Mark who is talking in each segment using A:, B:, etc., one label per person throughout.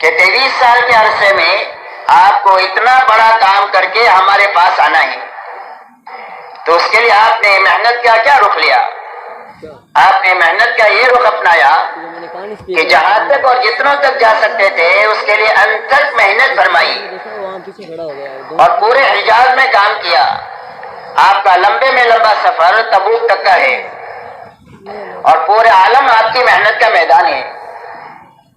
A: کہ 23 سال کے عرصے میں آپ کو اتنا بڑا کام کر کے ہمارے پاس آنا ہے، تو اس کے لیے آپ نے محنت کا کیا رخ لیا؟ آپ نے محنت کا یہ رخ اپنایا کہ جہاں تک اور جتنوں تک جا سکتے تھے اس کے لیے انتھک محنت فرمائی اور پورے حجاز میں کام کیا۔ آپ کا لمبے میں لمبا سفر تبوک تک کا ہے اور پورے عالم آپ کی محنت کا میدان ہے،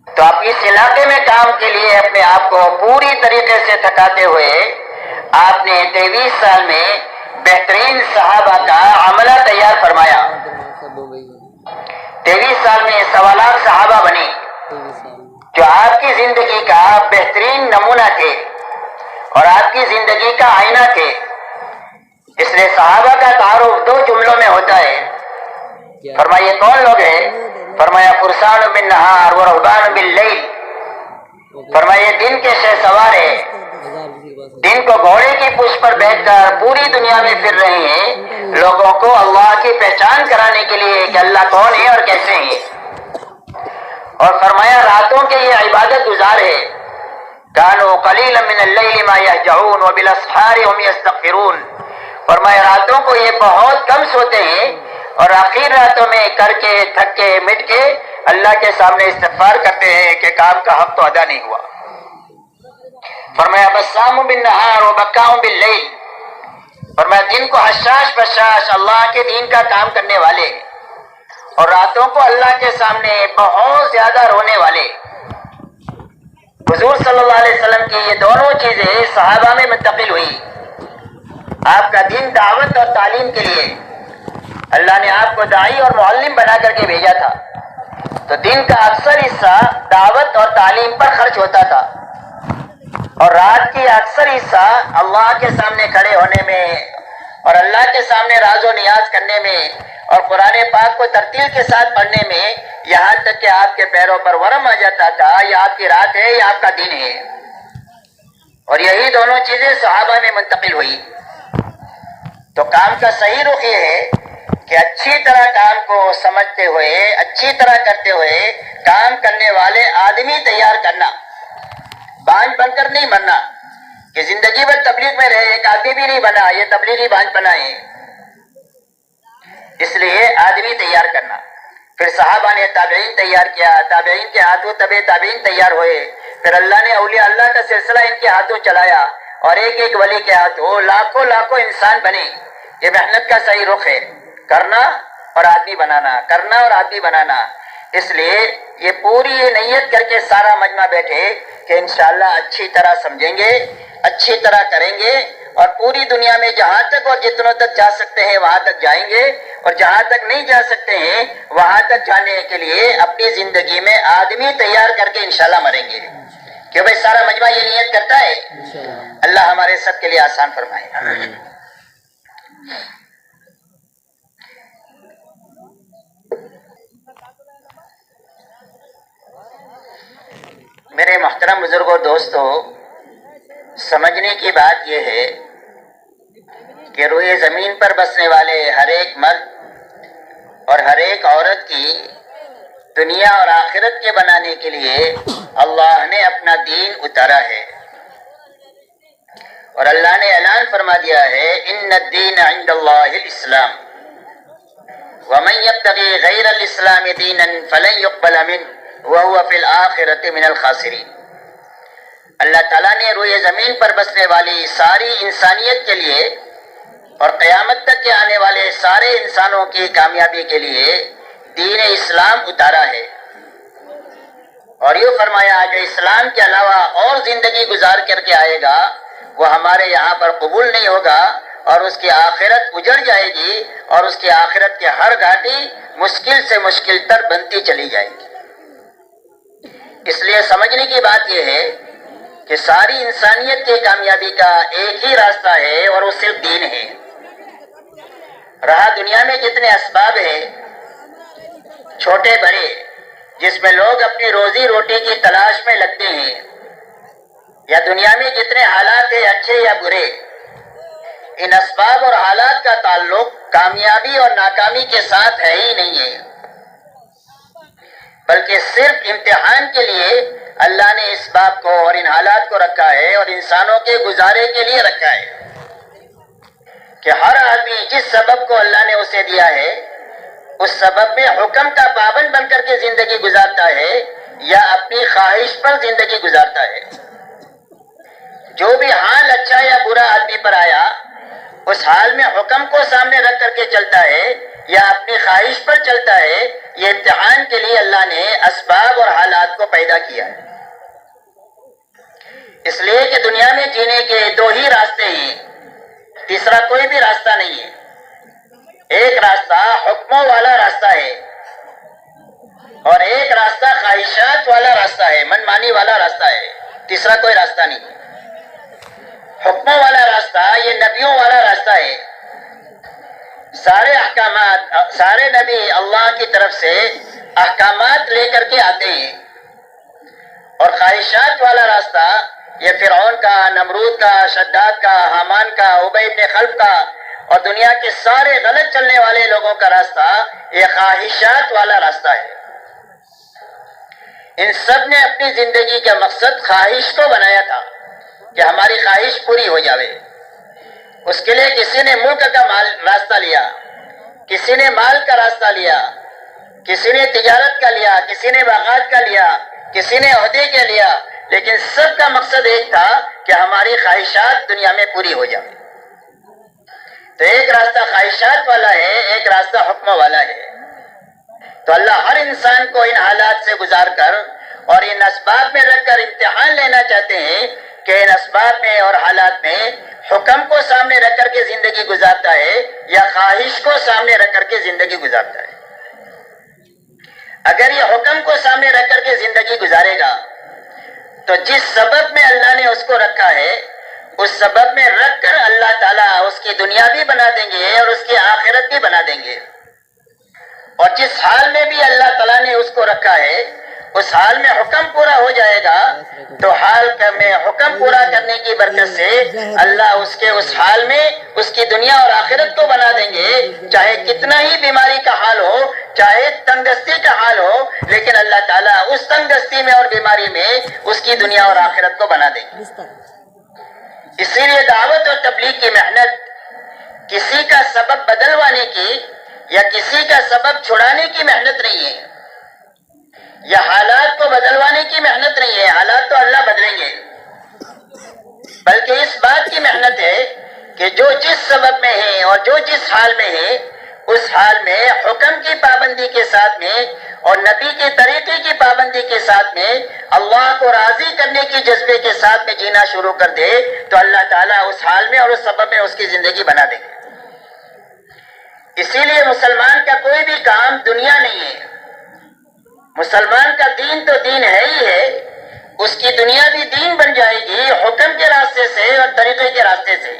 A: تو آپ اس علاقے میں کام کے لیے اپنے آپ کو پوری طریقے سے تھکاتے ہوئے آپ نے 23 سال میں بہترین صحابہ کا عملہ تیار فرمایا۔ 23 سال میں 1.25 لاکھ صحابہ بنے جو آپ کی زندگی کا بہترین نمونہ تھے اور آپ کی زندگی کا آئینہ تھے۔ اس لیے صحابہ کا تعارف 2 جملوں میں ہوتا ہے۔ فرمایا کون لوگ ہیں؟ فرمایا فرسان بالنہار و رہبان باللیل۔ فرمایا دن کے شہ سوار ہیں، دن کو گھوڑے کی پشت پر بیٹھ کر پوری دنیا میں پھر رہے ہیں لوگوں کو اللہ کی پہچان کرانے کے لیے کہ اللہ کون ہے اور کیسے ہیں۔ اور فرمایا راتوں کے یہ عبادت گزار ہے، کانوا قلیلا من اللیل ما یہجعون وبالاسحار هم یستغفرون۔ فرمایا راتوں کو یہ بہت کم سوتے ہیں اور آخر راتوں میں کر کے تھک کے مٹ کے اللہ کے سامنے استغفار کرتے ہیں کہ کام کا حق تو ادا نہیں ہوا۔ فرمایا بسام بالنہار و بکام باللیل۔ فرمایا دن کو حشاش بشاش اللہ کے دین کا کام کرنے والے اور راتوں کو اللہ کے سامنے بہت زیادہ رونے والے۔ حضور صلی اللہ علیہ وسلم کی یہ دونوں چیزیں صحابہ میں منتقل ہوئی۔ آپ کا دین دعوت اور تعلیم کے لیے اللہ نے آپ کو داعی اور معلم بنا کر کے بھیجا تھا، تو دن کا اکثر حصہ دعوت اور تعلیم پر خرچ ہوتا تھا اور رات کی اکثر حصہ اللہ کے سامنے کھڑے ہونے میں اور اللہ کے سامنے راز و نیاز کرنے میں اور قرآن پاک کو ترتیل کے ساتھ پڑھنے میں، یہاں تک کہ آپ کے پیروں پر ورم آ جاتا تھا یہ آپ کی رات ہے یا آپ کا دن ہے۔ اور یہی دونوں چیزیں صحابہ میں منتقل ہوئی۔ تو کام کا صحیح رخ یہ ہے کہ اچھی طرح کام کو سمجھتے ہوئے اچھی طرح کرتے ہوئے کام کرنے والے آدمی تیار کرنا، بانج بن کر نہیں مرنا کہ زندگی بھر تبلیغ میں رہے، ایک آدمی بھی نہیں بنا، یہ تبلیغی بانج بنا ہے۔ اس لیے آدمی تیار کرنا۔ پھر صحابہ نے تابعین تیار کیا، تابعین کے ہاتھوں تبع تابعین تیار ہوئے، پھر اللہ نے اولیاء اللہ کا سلسلہ ان کے ہاتھوں چلایا اور ایک ایک ولی کے ہاتھوں لاکھوں لاکھوں انسان بنے۔ یہ محنت کا صحیح رخ ہے، کرنا اور آدمی بنانا، کرنا اور آدمی بنانا۔ اس لیے یہ پوری یہ نیت کر کے سارا مجمع بیٹھے کہ انشاءاللہ اچھی طرح سمجھیں گے، اچھی طرح کریں گے اور پوری دنیا میں جہاں تک اور جتنوں تک جا سکتے ہیں وہاں تک جائیں گے، اور جہاں تک نہیں جا سکتے ہیں وہاں تک جانے کے لیے اپنی زندگی میں آدمی تیار کر کے انشاءاللہ مریں گے۔ کیوں بھائی سارا مجمع یہ نیت کرتا ہے؟ اللہ ہمارے سب کے لیے آسان فرمائے۔ میرے محترم بزرگوں، دوستو، سمجھنے کی بات یہ ہے کہ روئے زمین پر بسنے والے ہر ایک مرد اور ہر ایک عورت کی دنیا اور آخرت کے بنانے کے لیے اللہ نے اپنا دین اتارا ہے، اور اللہ نے اعلان فرما دیا ہے ان الدین عند اللہ الاسلام ومن یبتغی غیر الاسلام دینا فلن یقبل منہ وہو فی الآخرۃ من الخاسرین۔ اللہ تعالیٰ نے روئے زمین پر بسنے والی ساری انسانیت کے لیے اور قیامت تک کے آنے والے سارے انسانوں کی کامیابی کے لیے دین اسلام اتارا ہے، اور یہ فرمایا جو اسلام کے علاوہ اور زندگی گزار کر کے آئے گا وہ ہمارے یہاں پر قبول نہیں ہوگا، اور اس کی آخرت اجڑ جائے گی اور اس کی آخرت کے ہر گھاٹی مشکل سے مشکل تر بنتی چلی جائے گی۔ اس لیے سمجھنے کی بات یہ ہے کہ ساری انسانیت کی کامیابی کا ایک ہی راستہ ہے اور وہ صرف دین ہے۔ رہا دنیا میں جتنے اسباب ہیں چھوٹے بڑے جس میں لوگ اپنی روزی روٹی کی تلاش میں لگتے ہیں، یا دنیا میں جتنے حالات ہیں اچھے یا برے، ان اسباب اور حالات کا تعلق کامیابی اور ناکامی کے ساتھ ہے ہی نہیں ہے، بلکہ صرف امتحان کے لیے اللہ نے اسباب کو اور ان حالات کو رکھا ہے اور انسانوں کے گزارے کے لیے رکھا ہے کہ ہر آدمی جس سبب کو اللہ نے اسے دیا ہے اس سبب میں حکم کا پابند بن کر کے زندگی گزارتا ہے یا اپنی خواہش پر زندگی گزارتا ہے. جو بھی حال اچھا یا برا آدمی پر آیا اس حال میں حکم کو سامنے رکھ کر کے چلتا ہے یا اپنی خواہش پر چلتا ہے. یہ امتحان کے لیے اللہ نے اسباب اور حالات کو پیدا کیا ہے. اس لیے کہ دنیا میں جینے کے دو ہی راستے ہیں, تیسرا کوئی بھی راستہ نہیں ہے. ایک راستہ حکموں والا راستہ ہے اور ایک راستہ خواہشات والا راستہ ہے, من مانی والا راستہ ہے. تیسرا کوئی راستہ نہیں. حکموں والا راستہ یہ نبیوں والا راستہ ہے. سارے احکامات, سارے نبی اللہ کی طرف سے احکامات لے کر کے آتے ہیں. اور خواہشات والا راستہ یہ فرعون کا, نمرود کا, شداد کا, حامان کا, ابی بن خلف کا اور دنیا کے سارے غلط چلنے والے لوگوں کا راستہ یہ خواہشات والا راستہ ہے. ان سب نے اپنی زندگی کا مقصد خواہش کو بنایا تھا کہ ہماری خواہش پوری ہو جاوے. اس کے لیے کسی نے ملک کا راستہ لیا, کسی نے مال کا راستہ لیا, کسی نے تجارت کا لیا, کسی نے باغات کا لیا, کسی نے عہدے کا لیا, لیکن سب کا مقصد ایک تھا کہ ہماری خواہشات دنیا میں پوری ہو جائے. تو ایک راستہ خواہشات والا ہے, ایک راستہ حکم والا ہے. تو اللہ ہر انسان کو ان حالات سے گزار کر اور ان اسباب میں رکھ کر امتحان لینا چاہتے ہیں کہ ان اسباب میں اور حالات میں حکم کو سامنے رکھ کر کے زندگی گزارتا ہے یا خواہش کو سامنے رکھ کر کے زندگی گزارتا ہے. اگر یہ حکم کو سامنے رکھ کر کے زندگی گزارے گا تو جس سبب میں اللہ نے اس کو رکھا ہے اس سبب میں رکھ کر اللہ تعالیٰ اس کی دنیا بھی بنا دیں گے اور اس کی آخرت بھی بنا دیں گے. اور جس حال میں بھی اللہ تعالیٰ نے اس کو رکھا ہے اس حال میں حکم پورا ہو جائے گا تو حال میں حکم پورا کرنے کی برکت سے اللہ اس کے اس حال میں اس کی دنیا اور آخرت کو بنا دیں گے. چاہے کتنا ہی بیماری کا حال ہو, چاہے تنگ دستی کا حال ہو, لیکن اللہ تعالیٰ اس تنگ دستی میں اور بیماری میں اس کی دنیا اور آخرت کو بنا دیں گے. اسی لیے دعوت اور تبلیغ کی محنت کسی کا سبب بدلوانے کی یا کسی کا سبب چھڑانے کی محنت نہیں ہے, یا حالات کو بدلوانے کی محنت نہیں ہے. حالات تو اللہ بدلیں گے, بلکہ اس بات کی محنت ہے کہ جو جس سبب میں ہے اور جو جس حال میں ہے اس حال میں حکم کی پابندی کے ساتھ میں اور نبی کے طریقے کی پابندی کے ساتھ میں اللہ کو راضی کرنے کی جذبے کے ساتھ میں جینا شروع کر دے تو اللہ تعالیٰ اس حال میں اور اس سبب میں اس کی زندگی بنا دے گے. اسی لیے مسلمان کا کوئی بھی کام دنیا نہیں ہے. مسلمان کا دین تو دین ہے ہی ہے, اس کی دنیا بھی دین بن جائے گی حکم کے راستے سے اور طریقے کے راستے سے.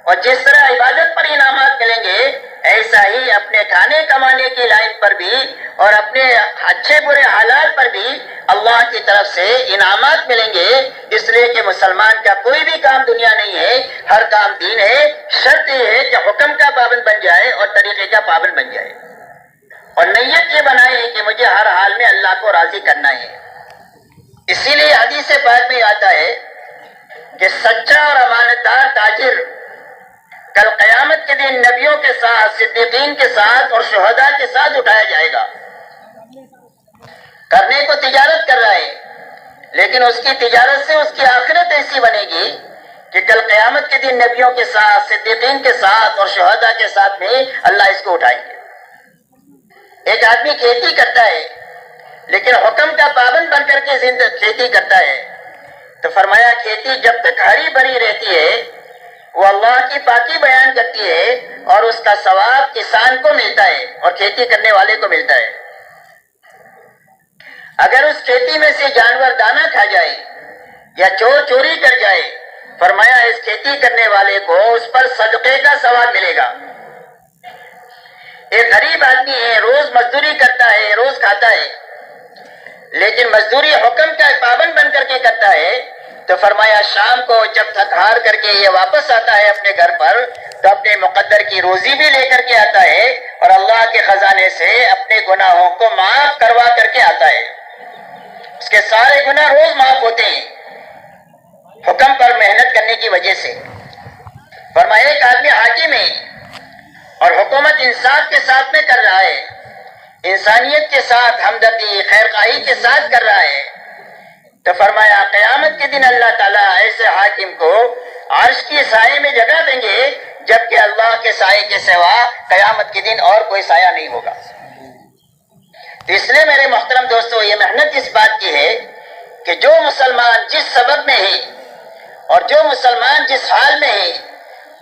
A: اور جس طرح عبادت پر انعامات ملیں گے ایسا ہی اپنے کھانے کمانے کی لائن پر بھی اور اپنے اچھے برے حالات پر بھی اللہ کی طرف سے انعامات ملیں گے. اس لیے کہ مسلمان کا کوئی بھی کام دنیا نہیں ہے, ہر کام دین ہے. شرط یہ ہے کہ حکم کا پابند بن جائے اور طریقے کا پابند بن جائے اور نیت یہ بنائے کہ مجھے ہر حال میں اللہ کو راضی کرنا ہے. اسی لیے حدیث پاک میں آتا ہے کہ سچا اور امانت دار تاجر کل قیامت کے دن نبیوں کے ساتھ, صدیقین کے ساتھ اور شہداء کے ساتھ اٹھایا جائے گا. کرنے کو تجارت کر رہا ہے لیکن اس کی تجارت سے اس کی آخرت ایسی بنے گی کہ کل قیامت کے دن نبیوں کے ساتھ, صدیقین کے ساتھ اور شہداء کے ساتھ میں اللہ اس کو اٹھائیں گے. ایک آدمی کھیتی کرتا ہے لیکن حکم کا پابند بن کر کے کھیتی کرتا ہے تو فرمایا کھیتی جب تک ہری بھری رہتی ہے وہ اللہ کی پاکی بیان کرتی ہے اور اس کا ثواب کسان کو ملتا ہے اور کھیتی کرنے والے کو ملتا ہے. اگر اس کھیتی میں سے جانور دانا کھا جائے یا چور چوری کر جائے فرمایا اس کھیتی کرنے والے کو اس پر صدقے کا ثواب ملے گا. ایک غریب آدمی ہے, روز مزدوری کرتا ہے, روز کھاتا ہے, لیکن مزدوری حکم کا پابند بن کر کے کرتا ہے تو فرمایا شام کو جب تھک ہار کر کے یہ واپس آتا ہے اپنے گھر پر تو اپنے مقدر کی روزی بھی لے کر کے آتا ہے اور اللہ کے خزانے سے اپنے گناہوں کو معاف کروا کر کے آتا ہے. اس کے سارے گناہ روز معاف ہوتے ہیں حکم پر محنت کرنے کی وجہ سے۔ فرمایا ایک آدمی حاکم ہے اور حکومت انصاف کے ساتھ میں کر رہا ہے، انسانیت کے ساتھ، ہمدردی، خیر خواہی کے ساتھ کر رہا ہے، تو فرمایا قیامت کے دن اللہ تعالیٰ ایسے حاکم کو عرش کی سائے میں جگہ دیں گے، جبکہ اللہ کے سائے کے سوا قیامت کے دن اور کوئی سایہ نہیں ہوگا۔ تو اس لیے میرے محترم دوستو، یہ محنت اس بات کی ہے کہ جو مسلمان جس سبب میں ہے اور جو مسلمان جس حال میں ہے،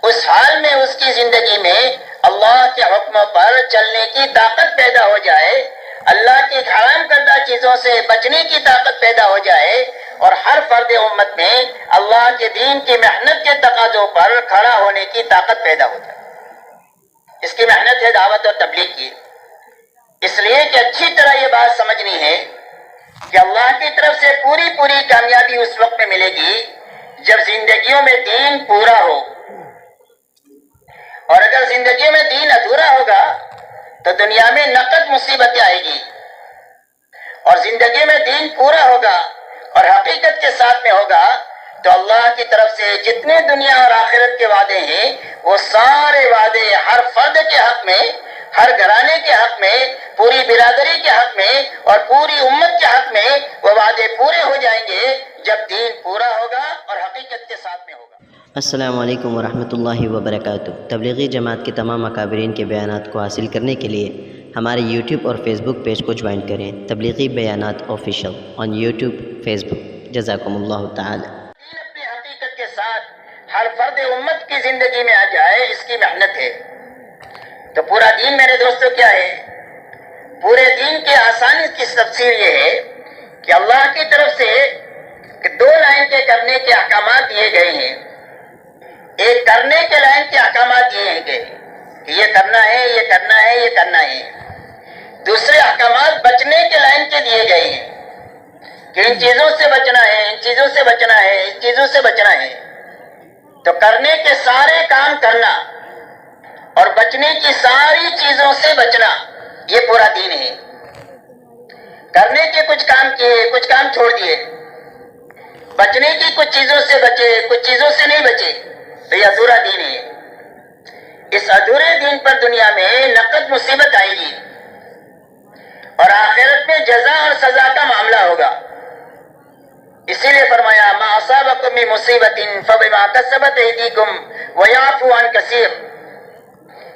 A: اس حال میں اس کی زندگی میں اللہ کے حکموں پر چلنے کی طاقت پیدا ہو جائے، اللہ کی حرام کردہ چیزوں سے بچنے کی طاقت پیدا ہو جائے، اور ہر فرد امت میں اللہ کے دین کی محنت کے تقاضوں پر کھڑا ہونے کی طاقت پیدا ہو جائے۔ اس کی محنت ہے دعوت اور تبلیغ کی، اس لیے کہ اچھی طرح یہ بات سمجھنی ہے کہ اللہ کی طرف سے پوری کامیابی اس وقت میں ملے گی جب زندگیوں میں دین پورا ہو، اور اگر زندگی میں دین ادھورا ہوگا تو دنیا میں نقد مصیبتیں آئے گی، اور زندگی میں دین پورا ہوگا اور حقیقت کے ساتھ میں ہوگا تو اللہ کی طرف سے جتنے دنیا اور آخرت کے وعدے ہیں وہ سارے وعدے ہر فرد کے حق میں، ہر گھرانے کے حق میں، پوری برادری کے حق میں اور پوری امت کے حق میں وہ وعدے پورے ہو جائیں گے جب دین پورا ہوگا اور حقیقت کے ساتھ میں ہوگا۔
B: السلام علیکم ورحمۃ اللہ وبرکاتہ۔ تبلیغی جماعت کے تمام اکابرین کے بیانات کو حاصل کرنے کے لیے ہمارے یوٹیوب اور فیس بک پیج کو جوائن کریں، تبلیغی بیانات آفیشیل آن یوٹیوب فیس بک۔ جزاکم اللہ تعالی۔
A: دین اپنی حقیقت کے ساتھ ہر فرد امت کی زندگی میں آ جائے، اس کی محنت ہے۔ تو پورا دین میرے دوستو کیا ہے؟ پورے دین کے آسانی کی تفسیر یہ ہے کہ اللہ کی طرف سے کہ دو لائن کے کرنے کے احکامات دیے گئے ہیں۔ ایک کرنے کے لائن کے احکامات یہ ہیں کہ یہ کرنا ہے، یہ کرنا ہے، یہ کرنا ہے۔ دوسرے احکامات بچنے کے لائن کے دیے گئے ہیں کہ ان چیزوں سے بچنا ہے، ان چیزوں سے بچنا ہے، ان چیزوں سے بچنا ہے۔ تو کرنے کے سارے کام کرنا اور بچنے کی ساری چیزوں سے بچنا، یہ پورا دین ہے۔ کرنے کے کچھ کام کیے، کچھ کام چھوڑ دیے، بچنے کی کچھ چیزوں سے بچے، کچھ چیزوں سے نہیں بچے، تو یہ ادھورا دین ہے۔ اس ادھورے دین پر دنیا میں نقد مصیبت آئے گی اور آخرت میں جزا اور سزا کا معاملہ ہوگا۔ اسی لیے فرمایا ما اصابکم من مصیبت فبما کسبت ایدیکم ویعفو عن کثیر۔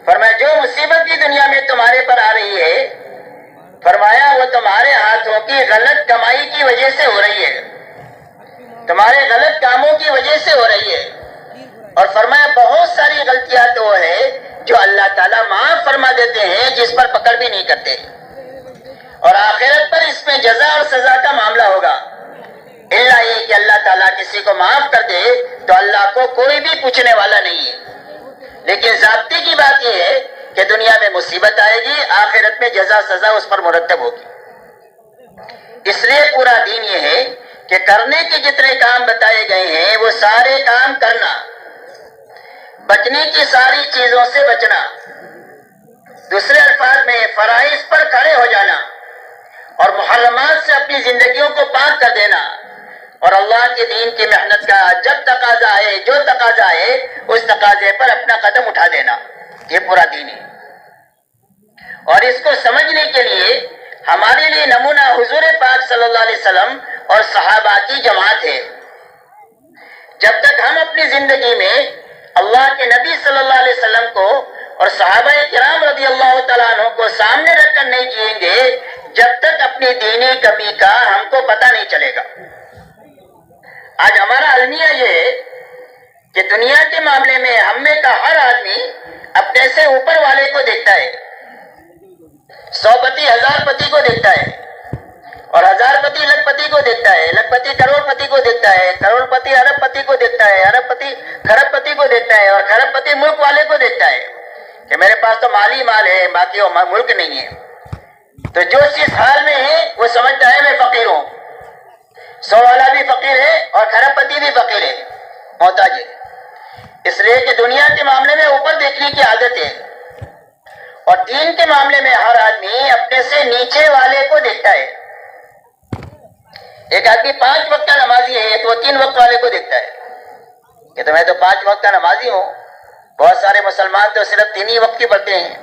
A: فرمایا جو مصیبت بھی دنیا میں تمہارے پر آ رہی ہے، فرمایا وہ تمہارے ہاتھوں کی غلط کمائی کی وجہ سے ہو رہی ہے، تمہارے غلط کاموں کی وجہ سے ہو رہی ہے۔ اور فرمایا بہت ساری غلطیاں تو ہے جو اللہ تعالیٰ معاف فرما دیتے ہیں، جس پر پکڑ بھی نہیں کرتے، اور آخرت پر اس میں جزا اور سزا کا معاملہ ہوگا۔ اللہ یہ کہ اللہ تعالیٰ کسی کو معاف کر دے تو اللہ کو کوئی بھی پوچھنے والا نہیں ہے، لیکن ضابطے کی بات یہ ہے کہ دنیا میں مصیبت آئے گی، آخرت میں جزا سزا اس پر مرتب ہوگی۔ اس لیے پورا دین یہ ہے کہ کرنے کے جتنے کام بتائے گئے ہیں وہ سارے کام کرنا، بچنے کی ساری چیزوں سے بچنا، دوسرے الفاظ میں فرائض پر کھڑے ہو جانا اور محرمات سے اپنی زندگیوں کو پاک کر دینا، اور اللہ کے دین کی محنت کا جب تقاضا آئے، جو تقاضا آئے اس تقاضے پر اپنا قدم اٹھا دینا، یہ پورا دین ہے۔ اور اس کو سمجھنے کے لیے ہمارے لیے نمونہ حضور پاک صلی اللہ علیہ وسلم اور صحابہ کی جماعت ہے۔ جب تک ہم اپنی زندگی میں اللہ کے نبی صلی اللہ علیہ وسلم کو اور صحابہ کرام رضی اللہ تعالیٰ عنہ کو سامنے رکھ کر نہیں جئیں گے، جب تک اپنی دینی کمی کا ہم کو پتہ نہیں چلے گا۔ آج ہمارا المیہ یہ ہے کہ دنیا کے معاملے میں ہم میں کا ہر آدمی اپنے سے اوپر والے کو دیکھتا ہے، 100 پتی 1000 پتی کو دیکھتا ہے، اور 1000 پتی لکھ پتی کو دیکھتا ہے، لکھ پتی کروڑ پتی کو دیکھتا ہے، کروڑ پتی ارب پتی کو دیکھتا ہے، ارب پتی خرب پتی کو دیکھتا ہے، اور خرب پتی ملک والے کو دیکھتا ہے کہ میرے پاس تو مالی مال ہے، باقی وہ ملک نہیں ہے۔ تو جو جس حال میں ہے وہ سمجھتا ہے میں فقیر ہوں، 100 والا بھی فقیر ہے اور خرب پتی بھی فقیر ہے، محتاج ہے۔ اس لیے کہ دنیا کے معاملے میں اوپر دیکھنے کی عادت ہے، اور دین کے معاملے میں ہر آدمی اپنے سے نیچے والے کو دیکھتا ہے۔ ایک آدمی 5 وقت کا نمازی ہے تو وہ 3 وقت والے کو دیکھتا ہے کہ تو میں تو 5 وقت کا نمازی ہوں. بہت سارے مسلمان تو صرف 3 ہی وقت کی پڑھتے ہیں.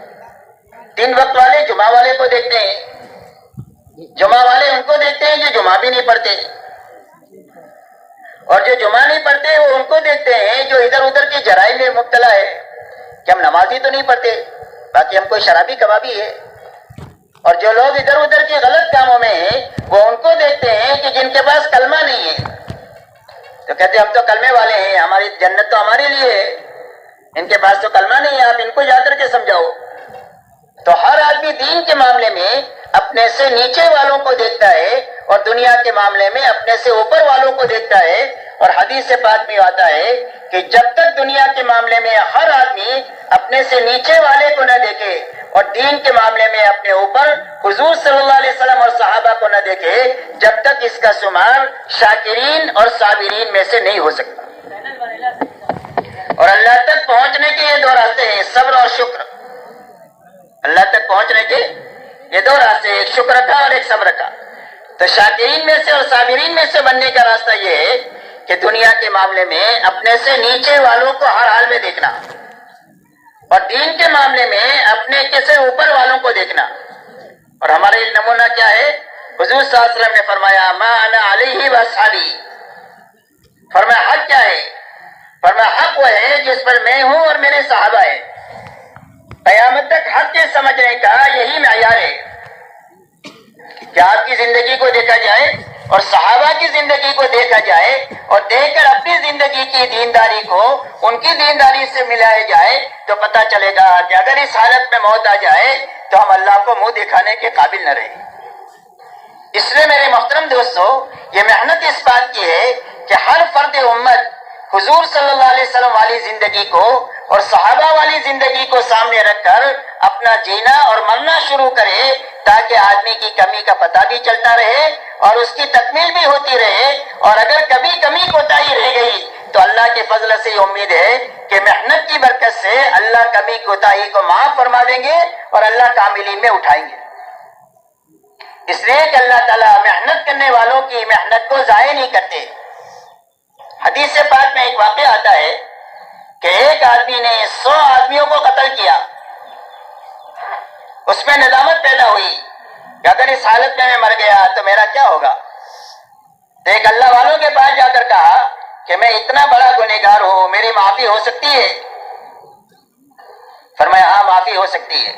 A: 3 وقت والے جمعہ والے کو دیکھتے ہیں, جمعہ والے ان کو دیکھتے ہیں جو جمعہ بھی نہیں پڑھتے, اور جو جمعہ نہیں پڑھتے وہ ان کو دیکھتے ہیں جو ادھر ادھر کے جرائم میں مبتلا ہے کہ ہم نمازی تو نہیں پڑھتے, باقی ہم کوئی شرابی کبابی ہے. اور جو لوگ ادھر ادھر کے غلط کاموں میں ہیں وہ ان کو دیکھتے ہیں کہ جن کے پاس کلمہ نہیں ہے تو کہتے ہیں ہم تو کلمے والے ہیں, ہماری جنت تو ہمارے لیے ہے, ان کے پاس تو کلمہ نہیں ہے, آپ ان کو جا کر کے سمجھاؤ. تو ہر آدمی دین کے معاملے میں اپنے سے نیچے والوں کو دیکھتا ہے اور دنیا کے معاملے میں اپنے سے اوپر والوں کو دیکھتا ہے. اور حدیث پاک میں آتا ہے کہ جب تک دنیا کے معاملے میں ہر آدمی اپنے سے نیچے والے کو نہ دیکھے اور دین کے معاملے میں اپنے اوپر حضور صلی اللہ علیہ وسلم اور صحابہ کو نہ دیکھے, جب تک اس کا شمار شاکرین اور صابرین میں سے نہیں ہو سکتا. اور اللہ تک پہنچنے کے یہ 2 راستے ہیں, صبر اور شکر. اللہ تک پہنچنے کے یہ 2 راستے, ایک شکر کا اور ایک صبر کا. تو شاکرین میں سے اور صابرین میں سے بننے کا راستہ یہ ہے کہ دنیا کے معاملے میں اپنے سے نیچے والوں کو ہر حال میں دیکھنا اور دین کے معاملے میں اپنے سے اوپر والوں کو دیکھنا. اور ہمارا یہ نمونہ کیا ہے؟ حضور صلی اللہ علیہ وسلم نے فرمایا ما انا علیہ واصحابی. فرمایا حق کیا ہے؟ فرمایا حق وہ ہے جس پر میں ہوں اور میرے صحابہ ہیں. قیامت تک حق کے سمجھنے کا یہی معیار ہے کہ آپ کی زندگی کو دیکھا جائے اور صحابہ کی زندگی کو دیکھا جائے اور دیکھ کر اپنی زندگی کی دینداری کو ان کی دینداری سے ملایا جائے تو پتہ چلے گا کہ اگر اس حالت میں موت آ جائے تو ہم اللہ کو منہ دکھانے کے قابل نہ رہیں. اس لیے میرے محترم دوستو, یہ محنت اس بات کی ہے کہ ہر فرد امت حضور صلی اللہ علیہ وسلم والی زندگی کو اور صحابہ والی زندگی کو سامنے رکھ کر اپنا جینا اور مرنا شروع کرے تاکہ آدمی کی کمی کا پتہ بھی چلتا رہے اور اس کی تکمیل بھی ہوتی رہے. اور اگر کبھی کمی کوتاہی رہ گئی تو اللہ کے فضل سے یہ امید ہے کہ محنت کی برکت سے اللہ کمی کوتاہی کو معاف فرما دیں گے اور اللہ کاملین میں اٹھائیں گے. اس لیے کہ اللہ تعالیٰ محنت کرنے والوں کی محنت کو ضائع نہیں کرتے. حدیث پاک میں ایک واقعہ آتا ہے کہ ایک آدمی نے 100 آدمیوں کو قتل کیا. اس میں ندامت پیدا ہوئی کہ اگر اس حالت میں مر گیا تو میرا کیا ہوگا. تو ایک اللہ والوں کے پاس جا کر کہا کہ میں اتنا بڑا گنہگار ہوں, میری معافی ہو سکتی ہے؟ فرمایا ہاں معافی ہو سکتی ہے,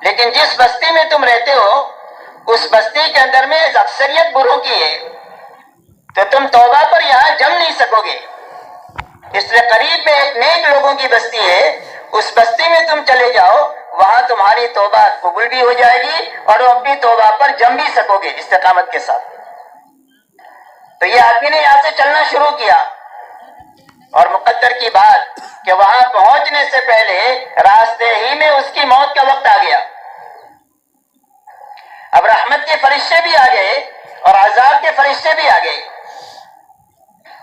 A: لیکن جس بستی میں تم رہتے ہو اس بستی کے اندر میں اکثریت بروں کی ہے تو تم توبہ پر یہاں جم نہیں سکو گے. اس لیے قریب میں ایک نیک لوگوں کی بستی ہے, اس بستی میں تم چلے جاؤ, وہاں تمہاری توبہ قبول بھی ہو جائے گی اور تم اپنی توبہ پر جم بھی سکو گے استقامت کے ساتھ. تو یہ آدمی نے یہاں سے چلنا شروع کیا اور مقدر کی بات کہ وہاں پہنچنے سے پہلے راستے ہی میں اس کی موت کا وقت آ گیا. اب رحمت کے فرشتے بھی آ گئے اور عذاب کے فرشتے بھی آ گئے.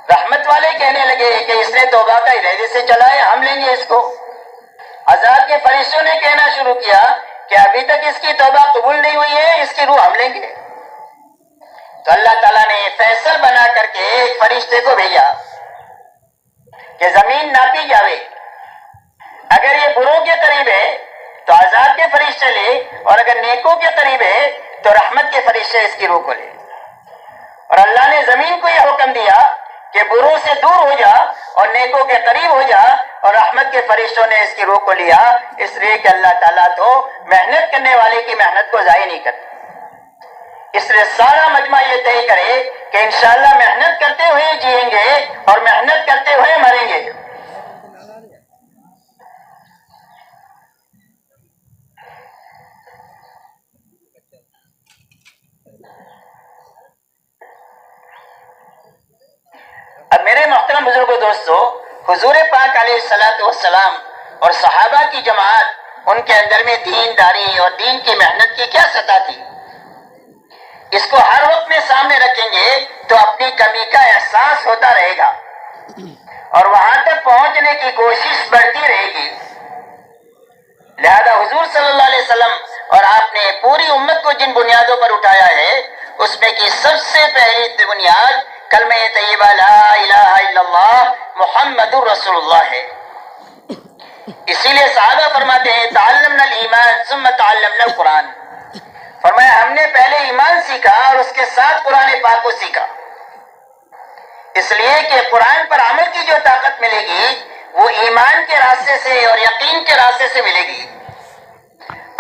A: رحمت والے کہنے لگے کہ اس نے توبہ کا ارادے سے چلا ہے, ہم لیں گے اس کو. عذاب کے فرشتوں نے کہنا شروع کیا کہ ابھی تک اس کی توبہ قبول نہیں ہوئی ہے, اس کی روح ہم لیں گے. تو اللہ تعالیٰ نے فیصل بنا کر کے ایک فرشتے کو بھیجا کہ زمین ناپی جاوے, اگر یہ بروں کے قریب ہے تو عذاب کے فرشتے لے اور اگر نیکوں کے قریب ہے تو رحمت کے فرشتے اس کی روح کو لے. اور اللہ نے زمین کو یہ حکم دیا کہ بروں سے دور ہو جا اور نیکوں کے قریب ہو جا, اور رحمت کے فرشتوں نے اس کی روح کو لیا. اس لیے کہ اللہ تعالیٰ تو محنت کرنے والے کی محنت کو ضائع نہیں کرتا. اس لیے سارا مجمع یہ طے کرے کہ انشاءاللہ محنت کرتے ہوئے جئیں گے اور محنت کرتے ہوئے مریں گے. اب میرے محترم بزرگوں دوستو, حضور پاک علیہ الصلوۃ والسلام اور صحابہ کی جماعت, ان کے اندر میں دینداری اور دین کی محنت کی کیا سطح تھی, اس کو ہر وقت میں سامنے رکھیں گے تو اپنی کمی کا احساس ہوتا رہے گا اور وہاں تک پہنچنے کی کوشش بڑھتی رہے گی. لہذا حضور صلی اللہ علیہ وسلم اور آپ نے پوری امت کو جن بنیادوں پر اٹھایا ہے اس میں کی سب سے پہلی بنیاد کلمہ طیبہ لا الہ الا اللہ محمد الرسول اللہ ہے۔ اسی لیے صحابہ فرماتے ہیں تعلمنا الایمان ثم تعلمنا القرآن، فرمایا ہم نے پہلے ایمان سیکھا اور اس کے ساتھ قرآن پاک کو سیکھا، اس لیے کہ قرآن پر عمل کی جو طاقت ملے گی وہ ایمان کے راستے سے اور یقین کے راستے سے ملے گی۔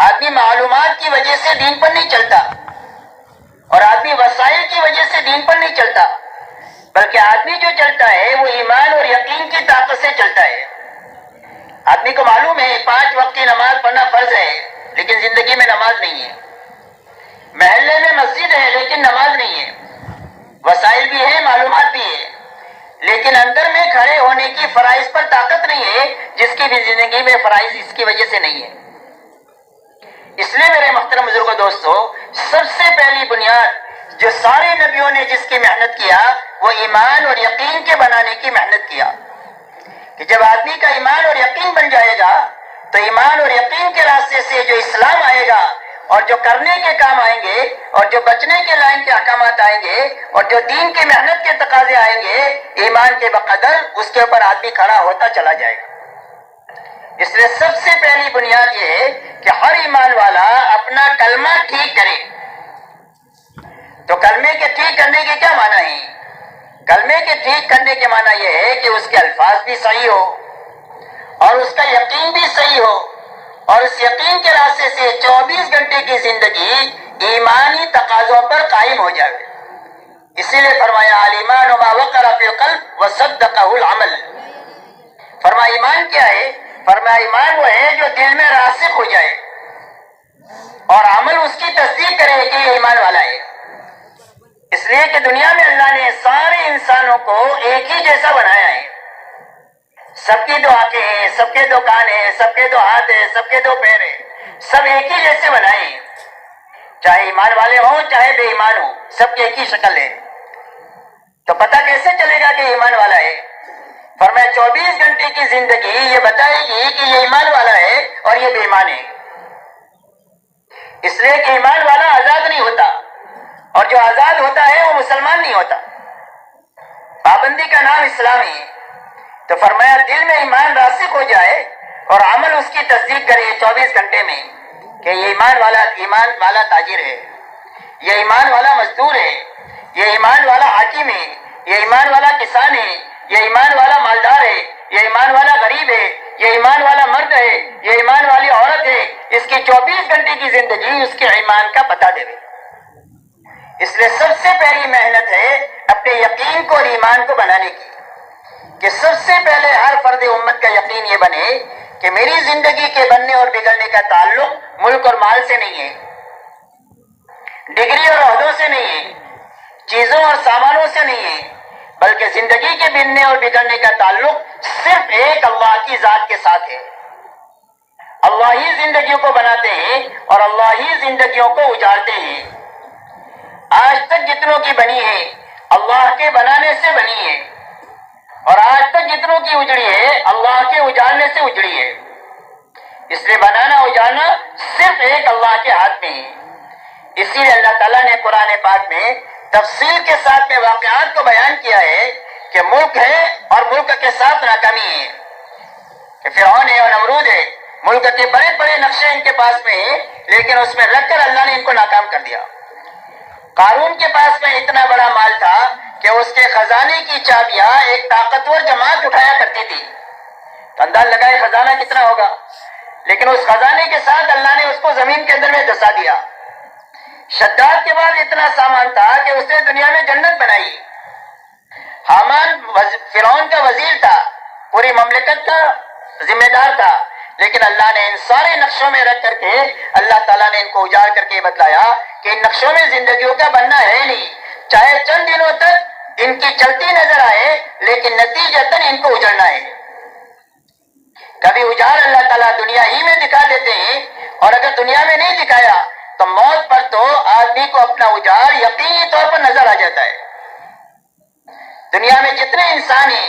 A: آدمی معلومات کی وجہ سے دین پر نہیں چلتا، اور آدمی وسائل کی وجہ سے دین پر نہیں چلتا، بلکہ آدمی جو چلتا ہے وہ ایمان اور یقین کی طاقت سے چلتا ہے۔ آدمی کو معلوم ہے 5 وقت کی نماز پڑھنا فرض ہے، لیکن زندگی میں نماز نہیں ہے۔ محلے میں مسجد ہے لیکن نماز نہیں ہے، وسائل بھی ہے، معلومات بھی ہے، لیکن اندر میں کھڑے ہونے کی فرائض پر طاقت نہیں ہے، جس کی بھی زندگی میں فرائض اس کی وجہ سے نہیں ہے۔ اس لیے میرے محترم بزرگوں دوستو، سب سے پہلی بنیاد جو سارے نبیوں نے جس کی محنت کیا وہ ایمان اور یقین کے بنانے کی محنت کیا، کہ جب آدمی کا ایمان اور یقین بن جائے گا تو ایمان اور یقین کے راستے سے جو اسلام آئے گا اور جو کرنے کے کام آئیں گے اور جو بچنے کے لائن کے احکامات آئیں گے اور جو دین کی محنت کے تقاضے آئیں گے، ایمان کے بقدر اس کے اوپر آدمی کھڑا ہوتا چلا جائے گا۔ اس لیے سب سے پہلی بنیاد یہ ہے کہ ہر ایمان والا اپنا کلمہ ٹھیک کرے۔ تو کلمے کے ٹھیک کرنے کے کیا معنی ہے؟ کلمے کے ٹھیک کرنے کے معنی یہ ہے کہ اس کے الفاظ بھی صحیح ہو اور اس کا یقین بھی صحیح ہو، اور اس یقین کے راستے سے 24 گھنٹے کی زندگی ایمانی تقاضوں پر قائم ہو جائے۔ اسی لیے فرمایا الایمان ما وقر فی القلب وصدقہ العمل۔ فرمایا ایمان کیا ہے؟ فرمایا ایمان وہ ہے جو دل میں راسخ ہو جائے اور عمل اس کی تصدیق کرے کہ یہ ایمان والا ہے۔ اس لیے کہ دنیا میں اللہ نے سارے انسانوں کو ایک ہی جیسا بنایا ہے، سب کی 2 آنکھیں ہیں، سب کے 2 کان ہیں، سب کے 2 ہاتھ ہیں، سب کے 2 پیر ہیں، سب ایک ہی جیسے بنائے ہیں، چاہے ایمان والے ہوں چاہے بے ایمان ہوں، سب کی ایک ہی شکل ہے۔ تو پتہ کیسے چلے گا کہ ایمان والا ہے؟ فرمایا 24 گھنٹے کی زندگی یہ بتائے گی کہ یہ ایمان والا ہے اور یہ بے ایمان ہے۔ اس لیے کہ ایمان والا آزاد نہیں ہوتا، اور جو آزاد ہوتا ہے وہ مسلمان نہیں ہوتا۔ پابندی کا نام اسلام ہے۔ تو فرمایا دل میں ایمان راسخ ہو جائے اور عمل اس کی تصدیق کرے 24 گھنٹے میں کہ یہ ایمان والا تاجر ہے، یہ ایمان والا مزدور ہے، یہ ایمان والا حاکم ہے، یہ ایمان والا کسان ہے، یہ ایمان والا مالدار ہے، یہ ایمان والا غریب ہے، یہ ایمان والا مرد ہے، یہ ایمان والی عورت ہے۔ اس کی 24 گھنٹے کی زندگی اس کے ایمان کا پتہ دے۔ اس لیے سب سے پہلی محنت ہے اپنے یقین کو اور ایمان کو بنانے کی، کہ سب سے پہلے ہر فرد امت کا یقین یہ بنے کہ میری زندگی کے بننے اور بگڑنے کا تعلق ملک اور مال سے نہیں ہے، ڈگری اور عہدوں سے نہیں ہے، چیزوں اور سامانوں سے نہیں ہے، بلکہ زندگی کے بننے اور بگڑنے کا تعلق صرف ایک اللہ کی ذات کے ساتھ ہے۔ اللہ ہی زندگیوں کو بناتے ہیں اور اللہ ہی زندگیوں کو اجارتے ہیں۔ آج تک جتنوں کی بنی ہے اللہ کے بنانے سے بنی ہے، اور آج تک جتنوں کی اجڑی ہے اللہ کے اجارنے سے اجڑی ہے۔ اس لیے بنانا اجارنا صرف ایک اللہ کے ہاتھ میں ہے۔ اسی لیے اللہ تعالیٰ نے قرآن پاک میں تفصیل کے ساتھ میں واقعات کو بیان کیا ہے کہ ملک ہے اور ملک کے ساتھ ناکامی ہے، کہ فرعون ہے اور نمرود ہے، ملک کے بڑے بڑے نقشے ان کے پاس میں ہیں، لیکن اس میں لگ کر اللہ نے ان کو ناکام کر دیا۔ قارون کے پاس میں اتنا بڑا مال تھا کہ اس کے خزانے کی چابیاں ایک طاقتور جماعت اٹھایا کرتی تھی، تو انداز لگائے خزانہ کتنا ہوگا، لیکن اس خزانے کے ساتھ اللہ نے اس کو زمین کے اندر میں دسا دیا۔ شداد کے بعد اتنا سامان تھا کہ اس نے دنیا میں جنت بنائی۔ حامان فرعون کا وزیر تھا، پوری مملکت کا ذمہ دار تھا، لیکن اللہ نے ان سارے نقشوں میں رکھ کر کے اللہ تعالیٰ نے ان کو اجاڑ کر کے بتلایا کہ ان نقشوں میں زندگیوں کا بننا ہے نہیں، چاہے چند دنوں تک ان کی چلتی نظر آئے لیکن نتیجتاً ان کو اجڑنا ہے۔ کبھی اجاڑ اللہ تعالیٰ دنیا ہی میں دکھا دیتے ہیں، اور اگر دنیا میں نہیں دکھایا تو موت پر تو آدمی کو اپنا اجاڑ یقینی طور پر نظر آ جاتا ہے۔ دنیا میں جتنے انسان ہیں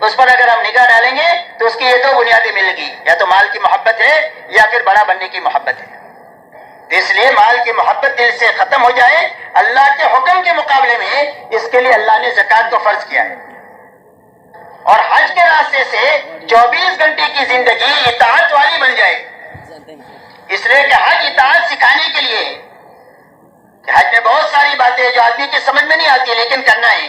A: اس پر اگر ہم نگاہ ڈالیں گے تو اس کی یہ دو بنیادیں ملیں گی، یا تو مال کی محبت ہے یا پھر بڑا بننے کی محبت ہے۔ اس لیے مال کی محبت دل سے ختم ہو جائے اللہ کے حکم کے مقابلے میں، اس کے لیے اللہ نے زکوٰۃ کو فرض کیا ہے، اور حج کے راستے سے 24 گھنٹے کی زندگی اطاعت والی بن جائے، اس لیے کہ حج اطاعت سکھانے کے لیے، کہ حج میں بہت ساری باتیں جو آدمی کی سمجھ میں نہیں آتی لیکن کرنا ہے۔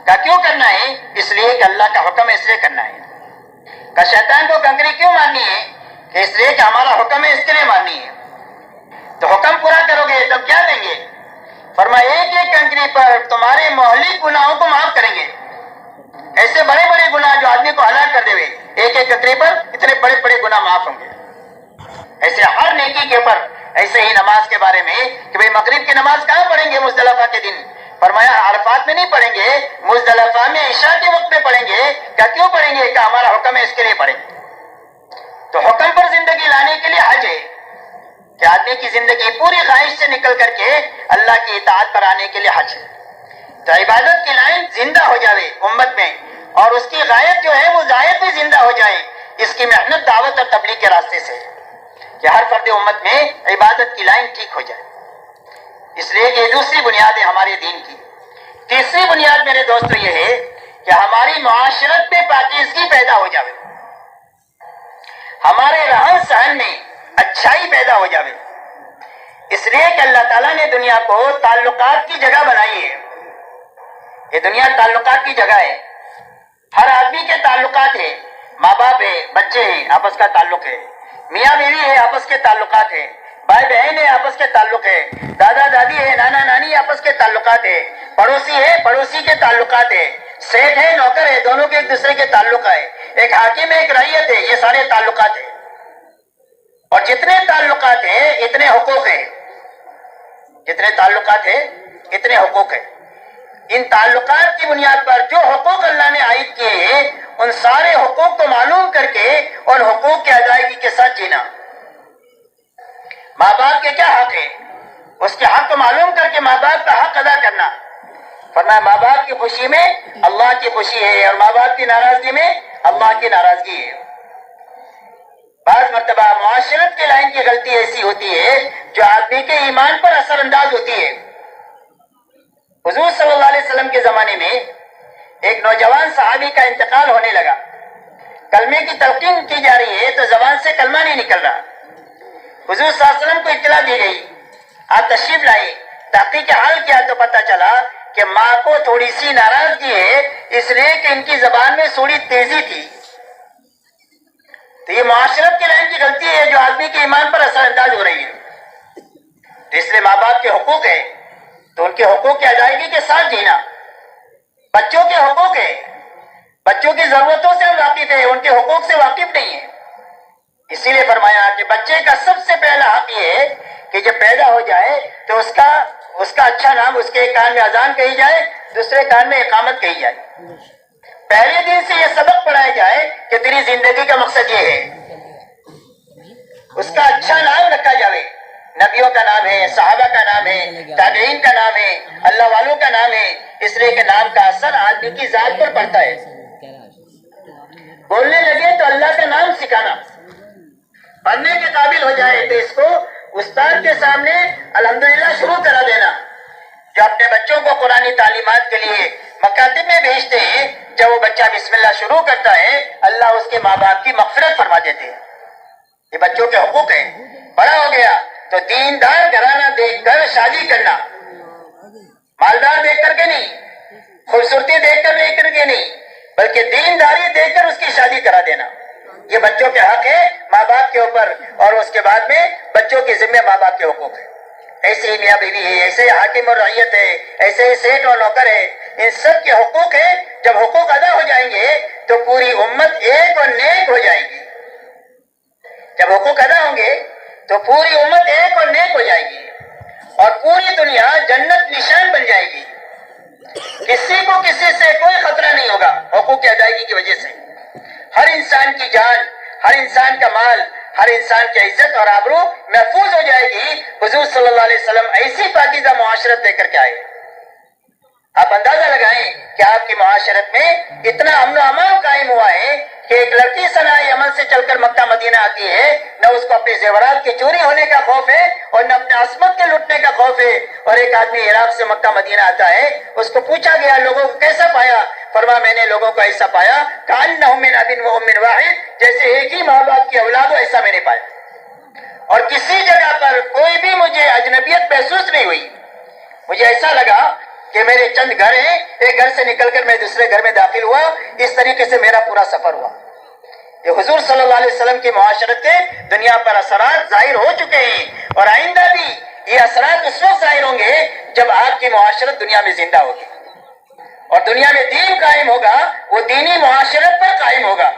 A: کا کیوں کرنا ہے؟ اس لیے کہ اللہ کا حکم ہے، اس لیے کرنا ہے۔ کا شیطان کو کنکری کیوں مارنی ہے؟ کہ اس لیے کہ ہمارا حکم ہے، اس کے لیے مارنی ہے۔ تو حکم پورا کرو گے تب کیا دیں گے؟ فرمایا ایک ایک کنکری پر تمہارے مہلک گناہوں کو معاف کریں گے۔ ایسے بڑے بڑے گناہ جو آدمی کو ہلاک کر دے ہوئے، ایک ایک کنکری پر اتنے بڑے بڑے گناہ معاف ہوں گے۔ ایسے ہر نیکی کے اوپر، ایسے ہی نماز کے بارے میں کہ بھئی مغرب کی نماز کہاں پڑھیں گے؟ مزدلفہ کے دن۔ فرمایا عرفات میں نہیں پڑھیں گے، مزدلفہ میں عشاء کے وقت میں پڑھیں گے۔ کیا کیوں پڑھیں گے؟ کہ ہمارا حکم ہے، اس کے لیے پڑھیں گے۔ تو حکم پر زندگی لانے کے لیے حج ہے کہ آدمی کی زندگی پوری خواہش سے نکل کر کے اللہ کی اطاعت پر آنے کے لیے حج ہے۔ تو عبادت کی لائن زندہ ہو جاوے امت میں، اور اس کی غایت جو ہے وہ زائد بھی زندہ ہو جائے، اس کی محنت دعوت اور تبلیغ کے راستے سے، کہ ہر فرد امت میں عبادت کی لائن ٹھیک ہو جائے۔ اس لیے کہ یہ دوسری بنیاد ہے ہمارے دین کی۔ تیسری بنیاد میرے دوستو یہ ہے کہ ہماری معاشرت میں پاکیزگی پیدا ہو جاوے، ہمارے رہن سہن میں اچھائی پیدا ہو جاوے۔ اس لیے کہ اللہ تعالیٰ نے دنیا کو تعلقات کی جگہ بنائی ہے۔ یہ دنیا تعلقات کی جگہ ہے، ہر آدمی کے تعلقات ہیں، ماں باپ ہے، بچے ہیں، آپس کا تعلق ہے، میاں بیوی ہے، آپس کے تعلقات ہیں، بھائی بہن ہے، آپس کے تعلق ہے، دادا دادی ہے، نانا نانی، آپس کے تعلقات ہے، پڑوسی ہے، پڑوسی کے تعلقات ہے، سیٹ ہے، نوکر ہے، دونوں کے ایک دوسرے کے تعلق ہے، ایک حاکم ہے، ایک رعیت ہے، یہ سارے تعلقات ہیں۔ اور جتنے تعلقات ہیں اتنے حقوق ہیں، جتنے تعلقات ہیں اتنے حقوق ہیں۔ ان تعلقات کی بنیاد پر جو حقوق اللہ نے عائد کیے ہیں، ان سارے حقوق کو معلوم کر کے ان حقوق کی ادائیگی کے ساتھ جینا۔ ماں باپ کے کیا حق ہے، اس کے حق کو معلوم کر کے ماں باپ کا حق ادا کرنا۔ فرمایا ماں باپ کی خوشی میں اللہ کی خوشی ہے، اور ماں باپ کی ناراضگی میں اللہ کی ناراضگی ہے۔ بعض مرتبہ معاشرت کے لائن کی غلطی ایسی ہوتی ہے جو آدمی کے ایمان پر اثر انداز ہوتی ہے۔ حضور صلی اللہ علیہ وسلم کے زمانے میں ایک نوجوان صحابی کا انتقال ہونے لگا، کلمے کی تلقین کی جا رہی ہے تو زبان سے کلمہ نہیں نکل رہا۔ حضور صلی اللہ علیہ وسلم کو اطلاع دی گئی، آپ تشریف لائے، تحقیق حال کیا تو پتہ چلا کہ ماں کو تھوڑی سی ناراضگی ہے، اس لیے کہ ان کی زبان میں تھوڑی تیزی تھی۔ تو یہ معاشرت کی لائن کی غلطی ہے جو آدمی کے ایمان پر اثر انداز ہو رہی ہے۔ تو اس لیے ماں باپ کے حقوق ہیں تو ان کے حقوق کی ادائیگی کے ساتھ جینا۔ بچوں کے حقوق ہیں، بچوں کی ضرورتوں سے ہم واقف ہیں، ان کے حقوق سے واقف نہیں ہیں۔ اسی لیے فرمایا کہ بچے کا سب سے پہلا حق یہ ہے کہ جب پیدا ہو جائے تو اس کا اچھا نام، اس کے ایک کان میں اذان کہی جائے، دوسرے کان میں اقامت کہی جائے۔ پہلے دن سے یہ سبق پڑھایا جائے کہ تیری زندگی کا مقصد یہ ہے، اس کا اچھا نام رکھا جائے۔ نبیوں کا نام ہے، صحابہ کا نام ہے، تابعین کا نام ہے، اللہ والوں کا نام ہے، اس لیے کہ نام کا اثر آدمی کی ذات پر پڑتا ہے۔ بولنے لگے تو اللہ کا نام سکھانا، پڑھنے کے قابل ہو جائے تو اس کو استاد کے سامنے الحمدللہ شروع کرا دینا۔ جو اپنے بچوں کو قرآنی تعلیمات کے لیے مکاتب میں بھیجتے ہیں، جب وہ بچہ بسم اللہ شروع کرتا ہے اللہ اس کے ماں باپ کی مغفرت فرما دیتے ہیں۔ یہ بچوں کے حقوق ہیں۔ بڑا ہو گیا تو دیندار گھرانہ دیکھ کر شادی کرنا، مالدار دیکھ کر کے نہیں، خوبصورتی دیکھ کر کے نہیں، بلکہ دینداری دیکھ کر اس کی شادی کرا دینا۔ یہ بچوں کے حق ہے ماں باپ کے اوپر، اور اس کے بعد میں بچوں کے ذمہ ماں باپ کے حقوق ہیں۔ ایسے ہی میاں بیوی ہے، ایسے ہی حاکم اور رعیت ہے، ایسے ہی سیٹ اور نوکر ہے، ان سب کے حقوق ہیں۔ جب حقوق ادا ہو جائیں گے تو پوری امت ایک اور نیک ہو جائے گی۔ جب حقوق ادا ہوں گے تو پوری امت ایک اور نیک ہو جائے گی، اور پوری دنیا جنت نشان بن جائے گی۔ کسی کو کسی سے کوئی خطرہ نہیں ہوگا حقوق کی ادائیگی کی وجہ سے۔ ہر انسان کی جان، ہر انسان کا مال، ہر انسان کی عزت اور آبرو محفوظ ہو جائے گی۔ حضور صلی اللہ علیہ وسلم ایسی پاکیزہ معاشرت دے کر کے آئے۔ آپ اندازہ لگائیں کہ آپ آپ کی معاشرت میں اتنا امن و امان قائم ہوا ہے کہ ایک لڑکی صنع یمن سے چل کر مکہ مدینہ آتی ہے، نہ اس کو اپنے زیورات کی چوری ہونے کا خوف ہے اور نہ اپنے عصمت کے لٹنے کا خوف ہے. اور ایک آدمی عراق سے مکہ مدینہ آتا ہے، اس کو پوچھا گیا لوگوں کو کیسا پایا؟ فرمایا میں نے لوگوں کو ایسا پایا کأنہم من اب و ام واحد، جیسے ایک ہی ماں باپ کی اولاد ہو، ایسا میں نے پایا. اور کسی جگہ پر کوئی بھی مجھے اجنبیت محسوس نہیں ہوئی. مجھے ایسا لگا کہ میرے چند گھر ہیں، ایک گھر سے نکل کر میں دوسرے گھر میں داخل ہوا، اس طریقے سے میرا پورا سفر ہوا. یہ حضور صلی اللہ علیہ وسلم کی معاشرت کے دنیا پر اثرات ظاہر ہو چکے ہیں، اور آئندہ بھی یہ اثرات اس وقت ظاہر ہوں گے جب آپ کی معاشرت دنیا میں زندہ ہوگی اور دنیا میں دین قائم ہوگا، وہ دینی معاشرت پر قائم ہوگا.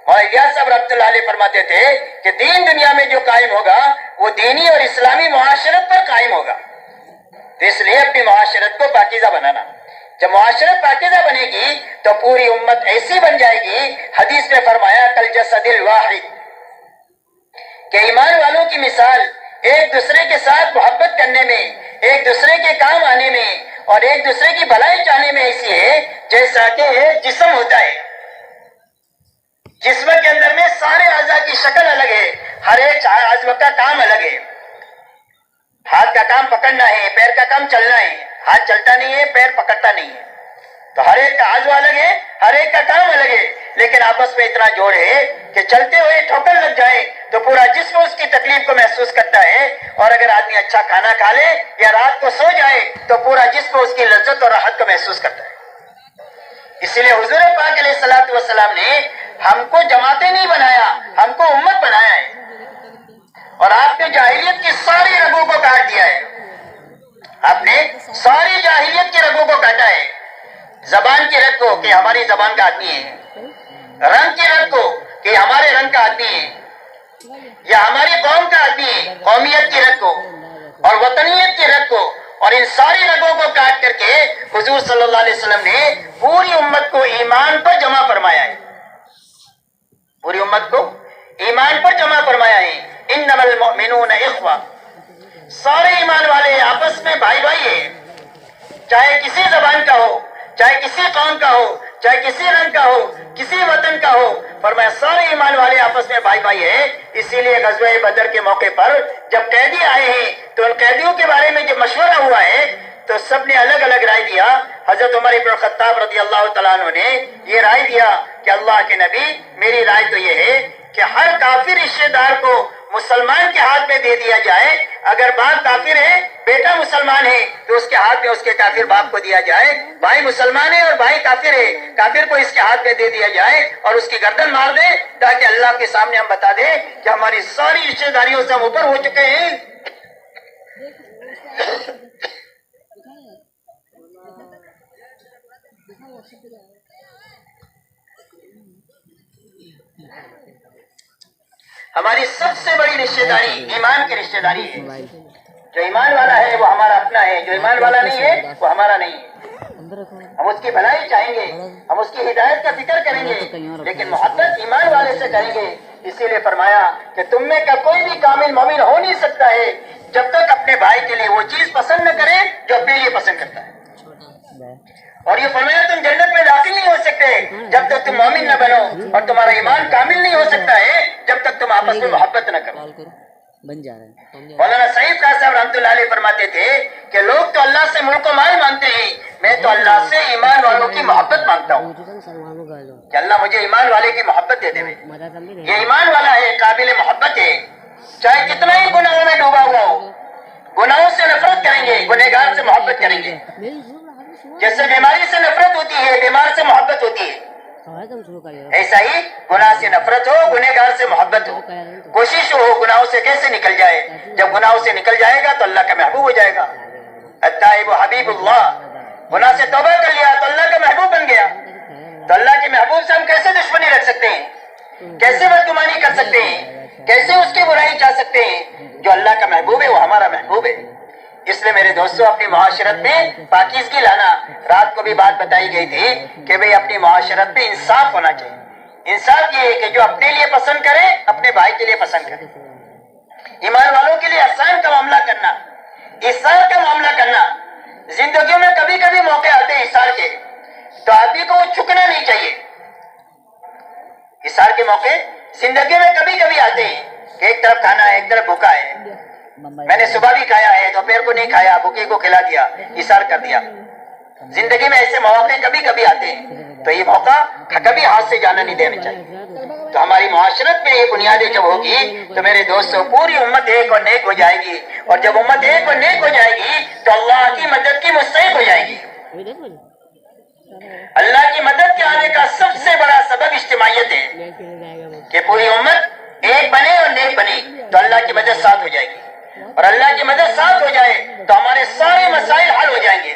A: اور الیاس صاحب رحمۃ اللہ علیہ فرماتے تھے کہ دین دنیا میں جو قائم ہوگا وہ دینی اور اسلامی معاشرت پر قائم ہوگا. تو اس لیے اپنی معاشرت کو پاکیزہ بنانا. جب معاشرت پاکیزہ بنے گی تو پوری امت ایسی بن جائے گی. حدیث میں فرمایا کل جسد الواحد، کہ ایمان والوں کی مثال ایک دوسرے کے ساتھ محبت کرنے میں، ایک دوسرے کے کام آنے میں اور ایک دوسرے کی بھلائی چاہنے میں ایسی ہے جیسا کہ ایک جسم ہوتا ہے. جسم کے اندر میں سارے اعضاء کی شکل الگ ہے، ہر ایک عضو کا کام الگ ہے. ہاتھ کا کام پکڑنا ہے، پیر کا کام چلنا ہے. ہاتھ چلتا نہیں ہے، پیر پکڑتا نہیں ہے. تو ہر ایک کا عضو الگ ہے، ہر ایک کا کام الگ ہے، لیکن آپس میں اتنا جوڑ ہے کہ چلتے ہوئے ٹھوکر لگ جائے تو پورا جسم اس کی تکلیف کو محسوس کرتا ہے. اور اگر آدمی اچھا کھانا کھا لے یا رات کو سو جائے تو پورا جسم اس کی لذت اور راحت کو محسوس کرتا ہے. اسی لیے حضور پاک علیہ الصلوۃ والسلام نے ہم کو جماعتیں نہیں بنایا، ہم کو امت بنایا ہے. اور آپ نے جاہلیت کی ساری رگوں کو کاٹ دیا ہے. آپ نے ساری جاہلیت کی رگوں کو کاٹا ہے. زبان کی رگ کو کہ ہماری زبان کا آدمی ہے، رنگ کی رگ کو کہ ہمارے رنگ کا آدمی ہے، یا ہماری قوم کا آدمی ہے، قومیت کی رگ کو اور وطنیت کی رگ کو. اور ان ساری رگوں کو کاٹ کر کے حضور صلی اللہ علیہ وسلم نے پوری امت کو ایمان پر جمع فرمایا ہے. پوری امت کو ایمان پر جمع فرمایا ہے. انما المؤمنون اخوہ، سارے ایمان والے آپس میں بھائی بھائی ہیں، چاہے کسی زبان کا ہو، چاہے کسی قوم کا ہو، چاہے کسی رنگ کا ہو، کسی وطن کا ہو. فرمایا سارے ایمان والے آپس میں بھائی بھائی ہیں. اسی لیے غزوہ بدر کے موقع پر جب قیدی آئے ہیں تو ان قیدیوں کے بارے میں جب مشورہ ہوا ہے تو سب نے الگ الگ رائے دیا. حضرت عمر بن الخطاب رضی اللہ تعالیٰ عنہ نے یہ رائے دیا کہ اللہ کے نبی، میری رائے تو یہ ہے کہ ہر کافر رشتے دار کو مسلمان کے ہاتھ میں دے دیا جائے. اگر باپ کافر ہے، بیٹا مسلمان ہے، تو اس کے ہاتھ میں اس کے کافر باپ کو دیا جائے. بھائی مسلمان ہے اور بھائی کافر ہے، کافر کو اس کے ہاتھ میں دے دیا جائے اور اس کی گردن مار دے، تاکہ اللہ کے سامنے ہم بتا دیں کہ ہماری ساری رشتے داریوں سے ہم اوپر ہو چکے ہیں. ہماری سب سے بڑی رشتے داری ایمان کی رشتے داری ہے. جو ایمان والا ہے وہ ہمارا اپنا ہے، جو ایمان والا نہیں ہے وہ ہمارا نہیں ہے. ہم اس کی بھلائی چاہیں گے، ہم اس کی ہدایت کا فکر کریں گے، لیکن محبت ایمان والے سے کریں گے. اسی لیے فرمایا کہ تم میں کا کوئی بھی کامل مومن ہو نہیں سکتا ہے جب تک اپنے بھائی کے لیے وہ چیز پسند نہ کرے جو اپنے لیے پسند کرتا ہے. اور یہ فرمایا تم جنت میں داخل نہیں ہو سکتے جب تک تم مومن نہ بنو، اور تمہارا ایمان کامل نہیں ہو سکتا ہے جب تک تم آپس میں محبت نہ کرو. مولانا سعید خان صاحب رحمۃ اللہ علیہ فرماتے تھے کہ لوگ تو اللہ سے ملک و مال مانگتے ہیں، میں تو اللہ سے ایمان والوں کی محبت مانگتا ہوں کہ اللہ مجھے ایمان والے کی محبت دے دے. یہ ایمان والا ہے، قابل محبت ہے، چاہے کتنا ہی گناہوں میں ڈوبا ہوا ہو. گناہوں سے نفرت کریں گے، گنہگار سے محبت کریں گے. جیسے بیماری سے نفرت ہوتی ہے، بیمار سے محبت ہوتی ہے، ایسا ہی گناہ سے نفرت ہو، گنہگار سے محبت ہو. کوشش ہو گناہوں سے کیسے نکل جائے. جب گناہوں سے نکل جائے گا تو اللہ کا محبوب ہو جائے گا. التائب حبیب اللہ، گناہ سے توبہ کر لیا تو اللہ کا محبوب بن گیا. تو اللہ کے محبوب سے ہم کیسے دشمنی رکھ سکتے ہیں، کیسے بدگمانی کر سکتے ہیں، کیسے اس کی برائی چاہ سکتے ہیں. جو اللہ کا محبوب ہے وہ ہمارا محبوب ہے. اس لیے میرے دوستو اپنی معاشرت میں پاکیزگی لانا. رات کو بھی بات بتائی گئی تھی کہ بھئی اپنی معاشرت میں انصاف ہونا چاہیے. انصاف یہ ہے کہ جو اپنے لیے پسند کرے اپنے بھائی کے لیے پسند کرے. ایمان والوں کے لیے احسان کا معاملہ کرنا، احسان کا معاملہ کرنا. زندگیوں میں کبھی کبھی موقع آتے ہیں احسان کے، نہیں چاہیے. حصار کے موقع زندگی میں کبھی کبھی آتے ہیں کہ ایک طرف کھانا ہے ایک طرف بھوکا ہے. میں نے صبح بھی کھایا ہے دوپہر کو نہیں کھایا, بھوکے کو کھلا دیا, حصار کر دیا. زندگی میں ایسے مواقع کبھی کبھی آتے ہیں, تو یہ موقع کبھی ہاتھ سے جانا نہیں دینا چاہیے. تو ہماری معاشرت میں یہ بنیادیں جب ہوگی تو میرے دوستوں پوری امت ایک اور نیک ہو جائے گی, اور جب امت ایک اور نیک ہو جائے گی تو اللہ کی مدد کی مستحق ہو جائے گی. اللہ کی مدد کے آنے کا سب سے بڑا سبب اجتماعیت ہے کہ پوری امت ایک بنے اور نیک بنے تو اللہ کی مدد ساتھ ہو جائے گی, اور اللہ کی مدد ساتھ ہو جائے تو ہمارے سارے مسائل حل ہو جائیں گے.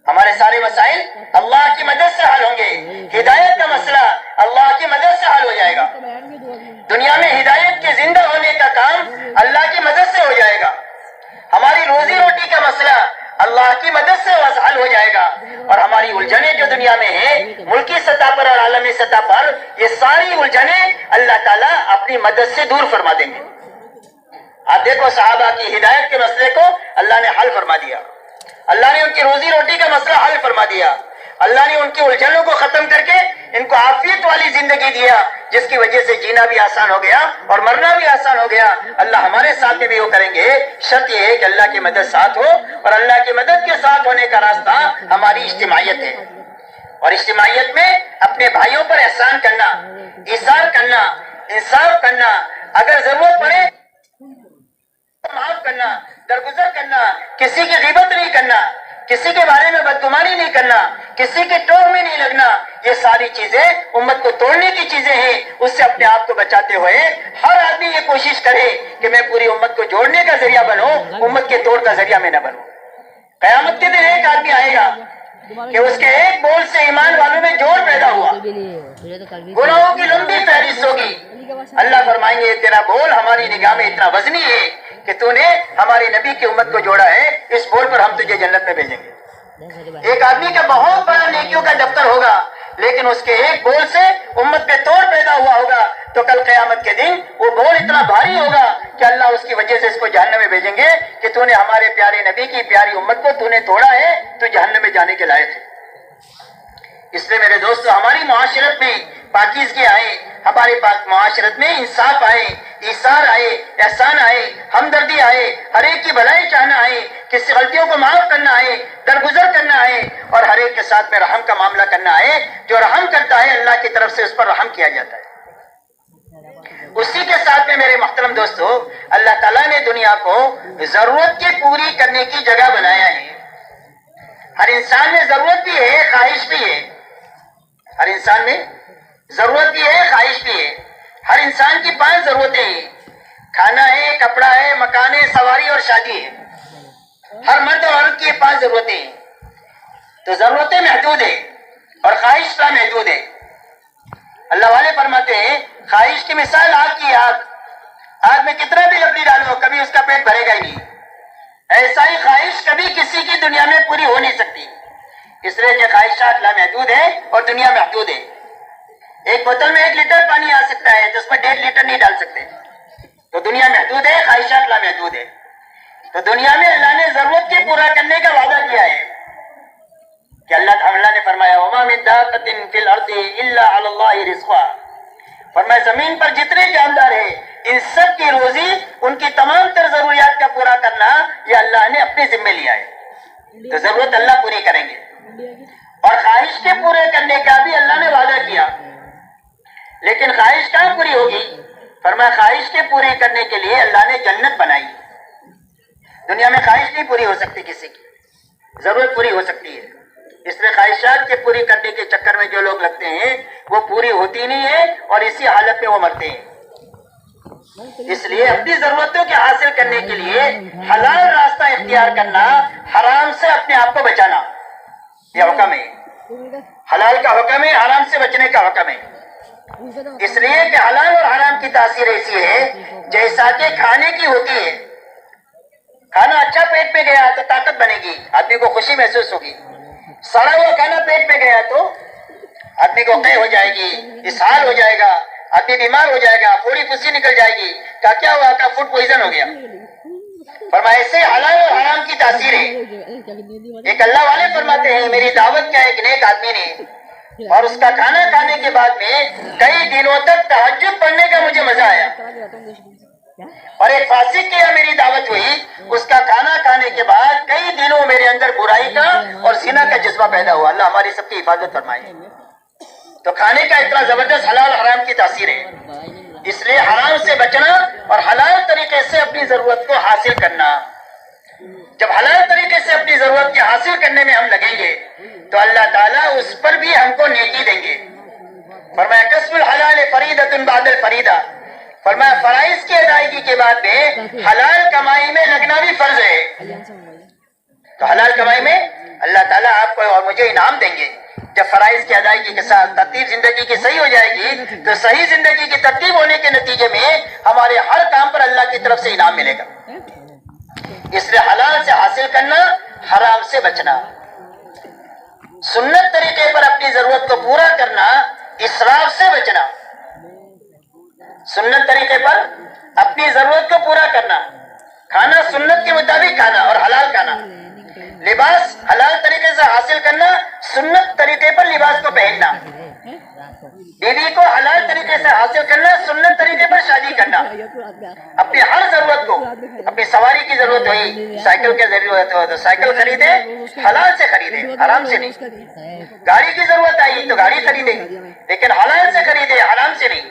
A: ہمارے سارے مسائل اللہ کی مدد سے حل ہوں گے. ہدایت کا مسئلہ اللہ کی مدد سے حل ہو جائے گا. دنیا میں ہدایت کے زندہ ہونے کا کام اللہ کی مدد سے ہو جائے گا. ہماری روزی روٹی کا مسئلہ اللہ کی مدد سے حل ہو جائے گا, اور ہماری الجھنیں جو دنیا میں ہیں ملکی سطح پر اور عالمی سطح پر, یہ ساری الجھنیں اللہ تعالیٰ اپنی مدد سے دور فرما دیں گے. آپ دیکھو صحابہ کی ہدایت کے مسئلے کو اللہ نے حل فرما دیا, اللہ نے ان کی روزی روٹی کا مسئلہ حل فرما دیا, اللہ نے ان کی الجھنوں کو ختم کر کے ان کو عافیت والی زندگی دیا, جس کی وجہ سے جینا بھی آسان ہو گیا اور مرنا بھی آسان ہو گیا. اللہ ہمارے ساتھ میں بھی وہ کریں گے. شرط یہ ہے کہ اللہ کی مدد ساتھ ہو, اور اللہ کی مدد کے ساتھ ہونے کا راستہ ہماری اجتماعیت ہے. اور اجتماعیت میں اپنے بھائیوں پر احسان کرنا, ایثار کرنا, انصاف کرنا, اگر ضرورت پڑے معاف کرنا, درگزر کرنا, کسی کی غیبت نہیں کرنا, کسی کے بارے میں بدگمانی نہیں کرنا, کسی کے ٹور میں نہیں لگنا, یہ ساری چیزیں امت کو توڑنے کی چیزیں ہیں. اس سے اپنے آپ کو بچاتے ہوئے ہر آدمی یہ کوشش کرے کہ میں پوری امت کو جوڑنے کا ذریعہ بنوں, امت کے توڑ کا ذریعہ میں نہ بنوں. قیامت کے دن ایک آدمی آئے گا کہ اس کے ایک بول سے ایمان والوں میں جوڑ پیدا ہوا, گناہوں کی لمبی فہرست ہوگی. اللہ فرمائیں گے تیرا بول ہماری نگاہ میں اتنا وزنی ہے کہ تو نے ہماری نبی کی امت کو جوڑا ہے, اس بول پر ہم تجھے جنت میں بھیجیں گے. ایک آدمی کا بہت بڑا نیکیوں کا دفتر ہوگا, لیکن اس کے ایک بول سے امت پہ توڑ پیدا ہوا ہوگا, تو کل قیامت کے دن وہ بول اتنا بھاری ہوگا کہ اللہ اس کی وجہ سے اس کو جہنم میں بھیجیں گے کہ تو نے ہمارے پیارے نبی کی پیاری امت کو تو نے توڑا ہے, تو جہنم میں جانے کے لائق ہے. اس لیے میرے دوستو ہماری معاشرت میں پاکیزگی آئے, ہمارے معاشرت میں انصاف آئے, ایثار آئے, احسان آئے, ہمدردی آئے, ہر ایک کی بھلائی چاہنا آئے, کسی غلطیوں کو معاف کرنا آئے, درگزر کرنا آئے, اور ہر ایک کے ساتھ میں رحم کا معاملہ کرنا آئے. جو رحم کرتا ہے اللہ کی طرف سے اس پر رحم کیا جاتا ہے. اسی کے ساتھ میں میرے محترم دوستو اللہ تعالیٰ نے دنیا کو ضرورت کی پوری کرنے کی جگہ بنایا ہے. ہر انسان میں ضرورت بھی ہے, خواہش بھی ہے. ہر انسان میں ضرورت بھی ہے, خواہش بھی ہے. ہر انسان کی 5 ضرورتیں ہیں, کھانا ہے, کپڑا ہے, مکان ہے, سواری اور شادی ہے. ہر مرد اور عورت کی 5 ضرورتیں ہیں. تو ضرورتیں محدود ہیں اور خواہش کا محدود ہے. اللہ والے فرماتے ہیں خواہش کی مثال آگ کی, آگ میں کتنا بھی لکڑی ڈالو کبھی اس کا پیٹ بھرے گا ہی نہیں. ایسا ہی خواہش کبھی کسی کی دنیا میں پوری ہو نہیں سکتی, اس لیے کہ خواہشات لامحدود ہے اور دنیا محدود ہے. ایک بوتل میں 1 لیٹر پانی آ سکتا ہے, تو اس میں 1.5 لیٹر نہیں ڈال سکتے. تو دنیا محدود ہے, خواہشات لامحدود ہے. تو دنیا میں اللہ نے ضرورت کے پورا کرنے کا وعدہ کیا ہے کہ اللہ نے فرمایا وَمَا مِن دَابَّةٍ فِي الْأَرْضِ إِلَّا عَلَى اللَّهِ رِزْقُهَا, فرمایا زمین پر جتنے جاندار ہیں ان سب کی روزی, ان کی تمام تر ضروریات کا پورا کرنا یہ اللہ نے اپنے ذمہ لیا ہے. تو ضرورت اللہ پوری کریں گے, اور خواہش کے پورے کرنے کا بھی اللہ نے وعدہ کیا. لیکن خواہش کہاں پوری ہوگی؟ فرمایا خواہش کے پوری کرنے کے لیے اللہ نے جنت بنائی. دنیا میں خواہش نہیں پوری ہو سکتی کسی کی, ضرورت پوری ہو سکتی ہے. اس لیے خواہشات کے پوری کرنے کے چکر میں جو لوگ لگتے ہیں وہ پوری ہوتی نہیں ہے, اور اسی حالت میں وہ مرتے ہیں. اس لیے اپنی ضرورتوں کے حاصل کرنے کے لیے حلال راستہ اختیار کرنا, حرام سے اپنے آپ کو بچانا, یہ حکم ہے. حلال کا حکم ہے, حرام سے بچنے کا حکم ہے. اس لیے کہ حلال اور حرام کی تاثیر ایسی ہے جیسا کہ کھانے کی ہوتی ہے. کھانا اچھا پیٹ میں گیا تو طاقت بنے گی, آدمی کو خوشی محسوس ہوگی. سڑا ہوا کھانا پیٹ میں گیا تو آدمی کو قے ہو جائے گی, اسہال ہو جائے گا, آدمی بیمار ہو جائے گا, پوری پھسی نکل جائے گی. کیا ہوا؟ کا فوڈ پوائزن ہو گیا. فرمایا ایسے حلال اور حرام کی تاثیر ہے. ایک اللہ والے فرماتے ہیں میری دعوت کیا ہے, ایک نیک آدمی نے اور اس کا کھانا کھانے کے بعد میں کئی دنوں تک تہجد پڑھنے کا مجھے مزہ آیا. اور ایک فاسق کی میری دعوت ہوئی, اس کا کھانا کھانے کے بعد کئی دنوں میرے اندر برائی کا اور زنا کا جذبہ پیدا ہوا. اللہ ہماری سب کی حفاظت فرمائے. تو کھانے کا اتنا زبردست حلال حرام کی تاثیر ہے, اس لیے حرام سے بچنا اور حلال طریقے سے اپنی ضرورت کو حاصل کرنا. جب حلال طریقے سے اپنی ضرورت کے حاصل کرنے میں ہم لگیں گے تو اللہ تعالیٰ اس پر بھی ہم کو نیکی دیں گے. فرمایا کسب الحلال فریضۃ بعد الفریضہ, فرمایا فرائض کی ادائیگی کے بعد میں حلال کمائی میں لگنا بھی فرض ہے. تو حلال کمائی میں اللہ تعالیٰ آپ کو اور مجھے انعام دیں گے. جب فرائض کی ادائیگی کے ساتھ ترتیب زندگی کی صحیح ہو جائے گی تو صحیح زندگی کی ترتیب ہونے کے نتیجے میں ہمارے ہر کام پر اللہ کی طرف سے انعام ملے گا. اس لیے حلال سے حاصل کرنا, حرام سے بچنا, سنت طریقے پر اپنی ضرورت کو پورا کرنا, اسراف سے بچنا. سنت طریقے پر اپنی ضرورت کو پورا کرنا, کھانا سنت کے مطابق کھانا اور حلال کھانا, لباس حلال طریقے سے حاصل کرنا, سنت طریقے پر لباس کو پہننا, بیوی کو حلال طریقے سے حاصل کرنا, سنت طریقے پر شادی کرنا. اپنی ہر ضرورت کو, اپنی سواری کی ضرورت ہوئی, سائیکل کی ضرورت ہو تو سائیکل خریدے, حلال سے خریدے, حرام سے نہیں. گاڑی کی ضرورت آئی تو گاڑی خریدے, لیکن حلال سے خریدے, حرام سے نہیں.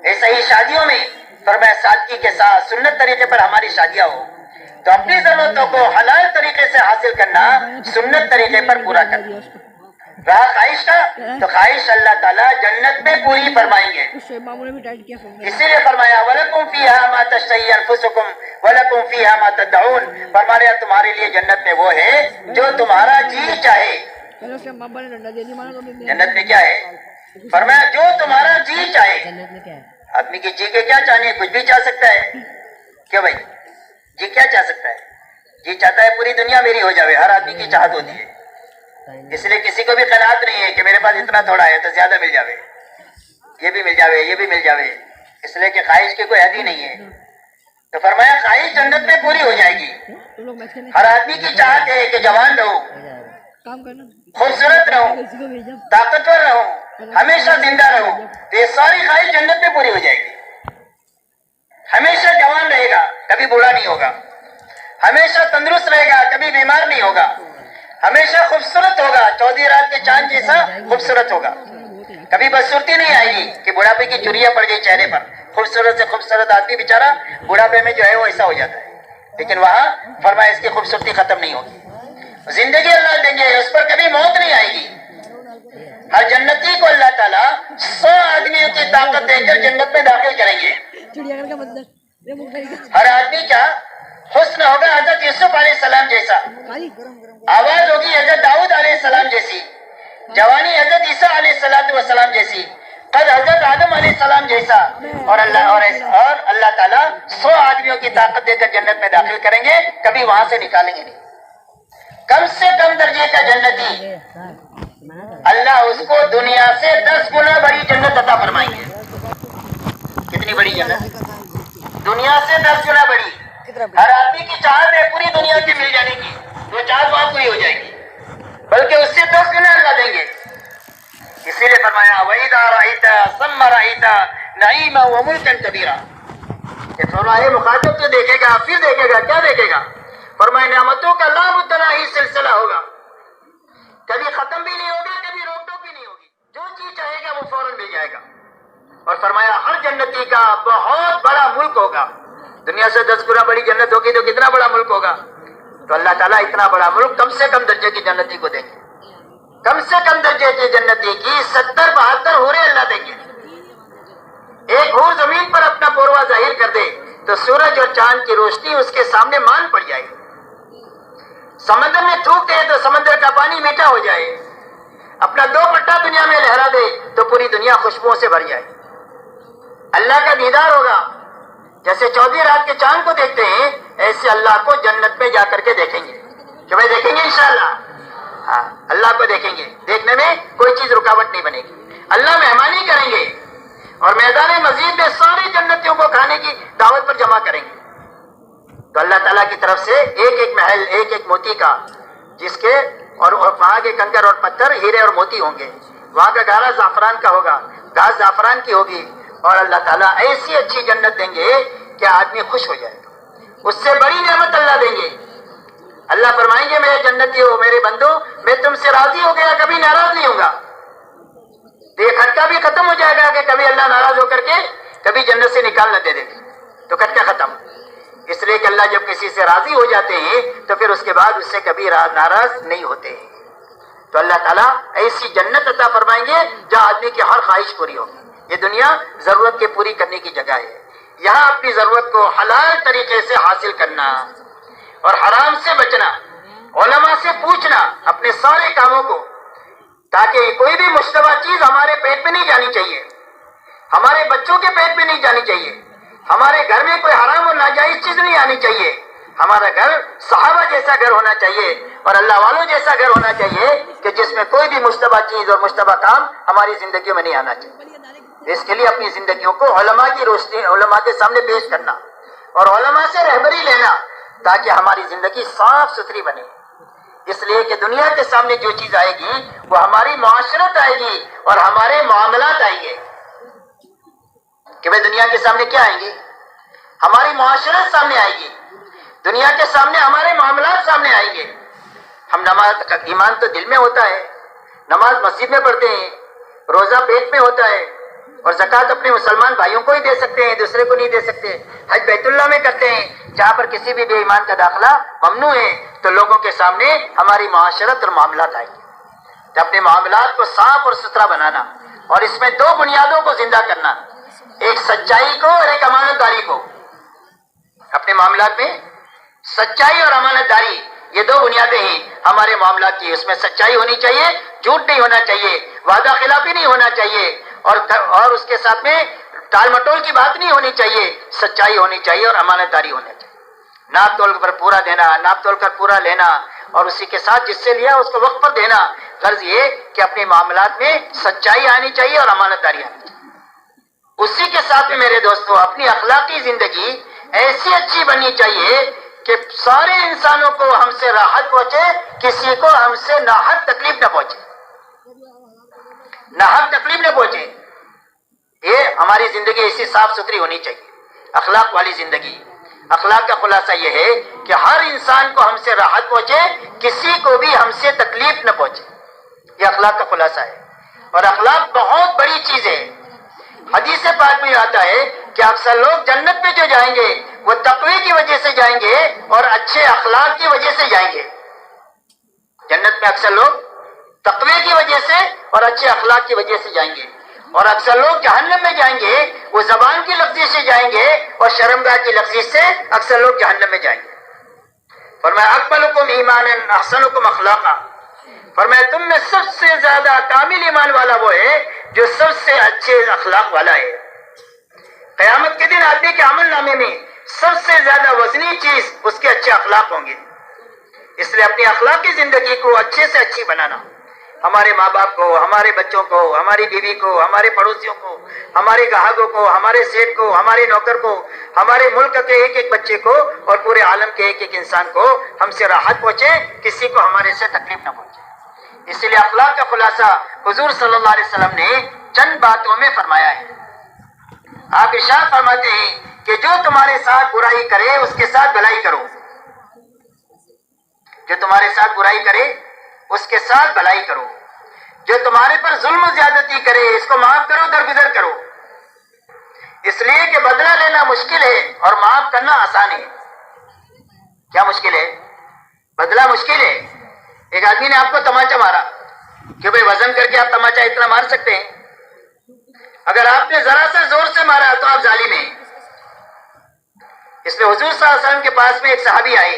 A: ایسا ہی شادیوں میں فرمایا سادگی کے ساتھ سنت طریقے پر ہماری شادیاں ہو تو اپنی ضرورتوں کو حلال طریقے سے حاصل کرنا, سنت طریقے پر پورا کرنا. رہا خواہش کا تو خواہش اللہ تعالیٰ جنت میں پوری فرمائیں گے. اسی لیے فرمایا وَلَكُمْ فِيهَا مَا تَشْتَهِي أَنفُسُكُمْ وَلَكُمْ فِيهَا مَا تَدَّعُونَ, فرمایا تمہارے لیے جنت میں وہ ہے جو تمہارا جی چاہے. جنت میں کیا ہے؟ فرمایا جو تمہارا جی چاہے. آدمی کی جی کے کیا چاہنے, کچھ بھی چاہ سکتا ہے کیا بھائی؟ جی کیا چاہ سکتا ہے؟ جی چاہتا ہے پوری دنیا میری ہو جاوے, ہر آدمی کی چاہت ہوتی ہے. اس لیے کسی کو بھی قناعت نہیں ہے کہ میرے پاس اتنا تھوڑا ہے تو زیادہ مل جاوے, یہ بھی مل جاوے, یہ بھی مل جاوے, اس لیے کہ خواہش کی کوئی حد ہی نہیں ہے. تو فرمایا خواہش جنت میں پوری ہو جائے گی. ہر آدمی کی چاہت ہے کہ جوان رہو, خوبصورت رہو, طاقتور رہو, ہمیشہ زندہ رہو. تو یہ ساری خواہش جنت میں پوری ہو جائے گی. ہمیشہ جوان رہے گا, کبھی بوڑھا نہیں ہوگا, ہمیشہ تندرست رہے گا, کبھی بیمار نہیں ہوگا, ہمیشہ خوبصورت ہوگا, 14 رات کے چاند جیسا خوبصورت ہوگا, کبھی بدصورتی نہیں آئے گی کہ بڑھاپے کی چریاں پڑ گئی چہرے پر. خوبصورت سے خوبصورت آدمی بیچارہ بڑھاپے میں جو ہے وہ ایسا ہو جاتا ہے, لیکن وہاں فرمایا اس کی خوبصورتی ختم نہیں ہوگی. زندگی اللہ دیں گے, اس پر کبھی موت نہیں آئے گی. ہر جنتی کو اللہ تعالیٰ 100 آدمیوں کی طاقت دے کر جنت میں داخل کریں گے. ہر آدمی کا حسن ہوگا حضرت یوسف علیہ السلام جیسا, آواز ہوگی حضرت داؤد علیہ السلام جیسی, جوانی حضرت عیسیٰ علیہ السلام جیسی, قد حضرت آدم علیہ السلام جیسا. اور اللہ تعالیٰ 100 آدمیوں کی طاقت دے کر جنت میں داخل کریں گے, کبھی وہاں سے نکالیں گے نہیں. کم سے کم درجے کا جنتی اللہ اس کو دنیا سے 10 گنا بڑی جنت عطا فرمائیں گے. کتنی بڑی جنت؟ دنیا سے 10 گنا بڑی. ہر آدمی کی چاہت ہے پوری دنیا کی مل جانے کی, وہ چاہت وہاں پوری ہو جائے گی, بلکہ اس سے 10 گنا اللہ دیں گے. اسی لیے فرمایا وَإِذَا رَأَيْتَ ثَمَّ رَأَيْتَ نَعِيمًا وَمُلْكًا كَبِيرًا, کہ فرمایا مخاطب تو دیکھے گا, پھر دیکھے گا, کیا دیکھے گا؟ فرمایا نعمتوں کا لا متناہی سلسلہ ہوگا, کبھی ختم بھی نہیں ہوگا, کبھی روک ٹوک بھی نہیں ہوگی. جو چیز چاہے گا وہ فوراً مل جائے گا. اور فرمایا ہر جنتی کا بہت بڑا ملک ہوگا. دنیا سے 10 گنا بڑی جنت ہوگی تو کتنا بڑا ملک ہوگا. تو اللہ تعالیٰ اتنا بڑا ملک کم سے کم درجے کی جنتی کو دیں گے. کم سے کم درجے کی جنتی کی 70-72 حوریں اللہ دیں گے. ایک حور زمین پر اپنا پوروا ظاہر کر دے تو سورج اور چاند کی روشنی اس کے سامنے مان پڑ جائے. سمندر میں تھوک دے تو سمندر کا پانی میٹھا ہو جائے. اپنا 2 پٹا دنیا میں لہرا دے تو پوری دنیا خوشبوؤں سے بھر جائے. اللہ کا دیدار ہوگا. جیسے 14 رات کے چاند کو دیکھتے ہیں ایسے اللہ کو جنت میں جا کر کے دیکھیں گے. کہ بھائی دیکھیں گے انشاءاللہ, ہاں اللہ کو دیکھیں گے. دیکھنے میں کوئی چیز رکاوٹ نہیں بنے گی. اللہ مہمانی کریں گے اور میدان مزید میں ساری جنتیوں کو کھانے کی دعوت پر جمع کریں گے. تو اللہ تعالیٰ کی طرف سے ایک ایک محل, ایک ایک موتی کا, جس کے اور وہاں کے کنکر اور پتھر ہیرے اور موتی ہوں گے، وہاں کا گارا زعفران کا ہوگا، گھاس زعفران کی ہوگی، اور اللہ تعالیٰ ایسی اچھی جنت دیں گے کہ آدمی خوش ہو جائے گا، اس سے بڑی نعمت اللہ دیں گے۔ اللہ فرمائیں گے میرے جنتی ہو، میرے بندو، میں تم سے راضی ہو گیا، کبھی ناراض نہیں ہوں گا۔ یہ کھٹکا بھی ختم ہو جائے گا کہ کبھی اللہ ناراض ہو کر کے کبھی جنت سے نکال نہ دے دے، تو کھٹکا ختم۔ اس لیے کہ اللہ جب کسی سے راضی ہو جاتے ہیں تو پھر اس کے بعد اس سے کبھی ناراض نہیں ہوتے ہیں۔ تو اللہ تعالیٰ ایسی جنت عطا فرمائیں گے جہاں آدمی کی ہر خواہش پوری ہوگی۔ یہ دنیا ضرورت کے پوری کرنے کی جگہ ہے، یہاں اپنی ضرورت کو حلال طریقے سے حاصل کرنا اور حرام سے بچنا، علماء سے پوچھنا اپنے سارے کاموں کو، تاکہ کوئی بھی مشتبہ چیز ہمارے پیٹ میں نہیں جانی چاہیے، ہمارے بچوں کے پیٹ میں نہیں جانی چاہیے، ہمارے گھر میں کوئی حرام اور ناجائز چیز نہیں آنی چاہیے۔ ہمارا گھر صحابہ جیسا گھر ہونا چاہیے اور اللہ والوں جیسا گھر ہونا چاہیے کہ جس میں کوئی بھی مشتبہ چیز اور مشتبہ کام ہماری زندگیوں میں نہیں آنا چاہیے۔ اس کے لیے اپنی زندگیوں کو علماء کی روشنی، علماء کے سامنے پیش کرنا اور علماء سے رہبری لینا تاکہ ہماری زندگی صاف ستھری بنے۔ اس لیے کہ دنیا کے سامنے جو چیز آئے گی وہ ہماری معاشرت آئے گی اور ہمارے معاملات آئیں گے۔ کہ بھئی دنیا کے سامنے کیا آئیں گی؟ ہماری معاشرت سامنے آئے گی، دنیا کے سامنے ہمارے معاملات سامنے آئیں گے۔ ہم نماز کا ایمان تو دل میں ہوتا ہے، نماز مسجد میں پڑھتے ہیں، روزہ پیٹ میں ہوتا ہے، اور زکوٰۃ اپنے مسلمان بھائیوں کو ہی دے سکتے ہیں، دوسرے کو نہیں دے سکتے۔ حج بیت اللہ میں کرتے ہیں جہاں پر کسی بھی بے ایمان کا داخلہ ممنوع ہے، تو لوگوں کے سامنے ہماری معاشرت اور معاملات آئیں گے۔ تو اپنے معاملات کو صاف اور ستھرا بنانا اور اس میں دو بنیادوں کو زندہ کرنا، ایک سچائی کو اور ایک امانت داری کو۔ اپنے معاملات میں سچائی اور امانت داری، یہ دو بنیادیں ہیں ہمارے معاملات کی۔ اس میں سچائی ہونی چاہیے، جھوٹ نہیں ہونا چاہیے، وعدہ خلافی نہیں ہونا چاہیے، اور اس کے ساتھ میں ٹال مٹول کی بات نہیں ہونی چاہیے، سچائی ہونی چاہیے اور امانت داری ہونا چاہیے۔ ناپ تول پر پورا دینا، ناپ تول کر پورا لینا، اور اسی کے ساتھ جس سے لیا اس کو وقت پر دینا۔ غرض یہ کہ اپنے معاملات میں سچائی آنی چاہیے اور امانت داری آنی چاہیے۔ اسی کے ساتھ میں میرے دوستو اپنی اخلاقی زندگی ایسی اچھی بننی چاہیے کہ سارے انسانوں کو ہم سے راحت پہنچے، کسی کو ہم سے ناحق تکلیف نہ پہنچے، ناحق تکلیف نہ پہنچے۔ یہ ہماری زندگی ایسی صاف ستھری ہونی چاہیے، اخلاق والی زندگی۔ اخلاق کا خلاصہ یہ ہے کہ ہر انسان کو ہم سے راحت پہنچے، کسی کو بھی ہم سے تکلیف نہ پہنچے، یہ اخلاق کا خلاصہ ہے۔ اور اخلاق بہت بڑی چیز ہے۔ حدیث پاک میں آتا ہے کہ اکثر لوگ جنت میں جو جائیں گے وہ تقوی کی وجہ سے جائیں گے اور اچھے اخلاق کی وجہ سے جائیں گے۔ جنت میں اکثر لوگ تقوی کی وجہ سے اور اچھے اخلاق کی وجہ سے جائیں گے، اور اکثر لوگ جہنم میں جائیں گے، وہ زبان کی لفظی سے جائیں گے اور شرمگاہ کی لفظی سے اکثر لوگ جہنم میں جائیں گے۔ فرمایا اکملکم ایمانا احسنکم اخلاقا، فرمایا تم میں سب سے زیادہ کامل ایمان والا وہ ہے جو سب سے اچھے اخلاق والا ہے۔ قیامت کے دن آدمی کے عمل نامے میں سب سے زیادہ وزنی چیز اس کے اچھے اخلاق ہوں گے۔ اس لیے اپنی اخلاقی زندگی کو اچھے سے اچھی بنانا، ہمارے ماں باپ کو، ہمارے بچوں کو، ہماری بیوی کو، ہمارے پڑوسیوں کو، ہمارے گاہکوں کو، ہمارے سیٹ کو، ہمارے نوکر کو، ہمارے ملک کے ایک ایک بچے کو اور پورے عالم کے ایک ایک انسان کو ہم سے راحت پہنچے، کسی کو ہمارے سے تکلیف نہ پہنچے۔ اسی لیے اخلاق کا خلاصہ حضور صلی اللہ علیہ وسلم نے چند باتوں میں فرمایا ہے۔ آپ ارشاد فرماتے ہیں کہ جو تمہارے ساتھ برائی کرے اس کے ساتھ بھلائی کرو، جو تمہارے ساتھ برائی کرے اس کے ساتھ بھلائی کرو، جو تمہارے پر ظلم و زیادتی کرے اس کو معاف کرو، درگزر کرو۔ اس لیے کہ بدلہ لینا مشکل ہے اور معاف کرنا آسان ہے۔ کیا مشکل ہے؟ بدلہ مشکل ہے۔ ایک آدمی نے آپ کو تماچا مارا کہ بھئی وزن کر کے آپ تماچا اتنا مار سکتے ہیں، اگر آپ نے ذرا سا زور سے مارا تو آپ ظالم ہیں۔ اس لیے حضور صلی اللہ علیہ وسلم کے پاس میں ایک صحابی آئے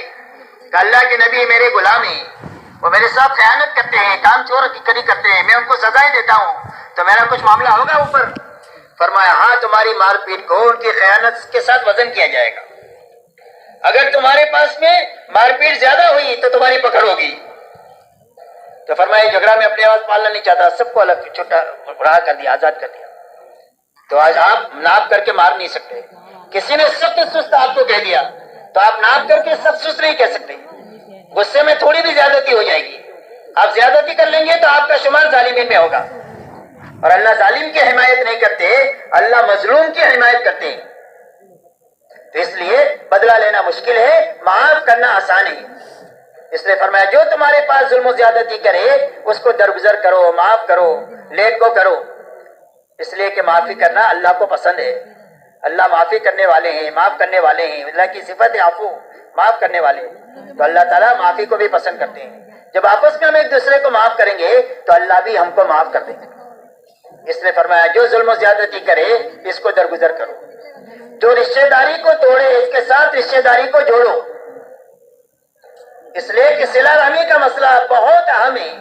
A: کہ اللہ کے نبی میرے غلام ہیں، وہ میرے ساتھ خیانت کرتے ہیں، کام چور کری کرتے ہیں، میں ان کو سزائیں دیتا ہوں، تو میرا کچھ معاملہ ہوگا اوپر؟ فرمایا ہاں، تمہاری مار پیٹ کو ان کی خیانت کے ساتھ وزن کیا جائے گا۔ اگر تمہارے پاس میں مار پیٹ زیادہ ہوئی تو تمہاری پکڑ ہوگی۔ تو فرمایا جھگڑا میں اپنے آواز پالنا نہیں چاہتا، سب کو الگ چھوٹا رہا کر دیا، آزاد کر دیا۔ تو آج آپ ناپ کر کے مار نہیں سکتے۔ کسی نے سخت سست آپ کو کہہ دیا تو آپ ناپ کر کے سخت سست نہیں کہہ سکتے، غصے میں تھوڑی بھی زیادتی ہو جائے گی، آپ زیادتی کر لیں گے تو آپ کا شمار ظالمین میں ہوگا، اور اللہ ظالم کی حمایت نہیں کرتے، اللہ مظلوم کی حمایت کرتے ہیں۔ تو اس لیے بدلہ لینا مشکل ہے، معاف کرنا آسان ہے۔ اس لیے فرمایا جو تمہارے پاس ظلم و زیادتی کرے اس کو درگزر کرو، معاف کرو، لیٹ گو کرو، اس لیے کہ معافی کرنا اللہ کو پسند ہے۔ اللہ معافی کرنے والے ہیں، معاف کرنے والے ہیں، اللہ کی صفت ہے عفو، معاف کرنے والے ہیں۔ تو اللہ تعالیٰ معافی کو بھی پسند کرتے ہیں۔ جب آپس میں ہم ایک دوسرے کو معاف کریں گے تو اللہ بھی ہم کو معاف کر دیں گے۔ اس نے فرمایا جو ظلم و زیادتی کرے اس کو درگزر کرو، جو رشتہ داری کو توڑے اس کے ساتھ رشتہ داری کو جوڑو، اس لیے کہ صلہ رحمی کا مسئلہ بہت اہم ہے۔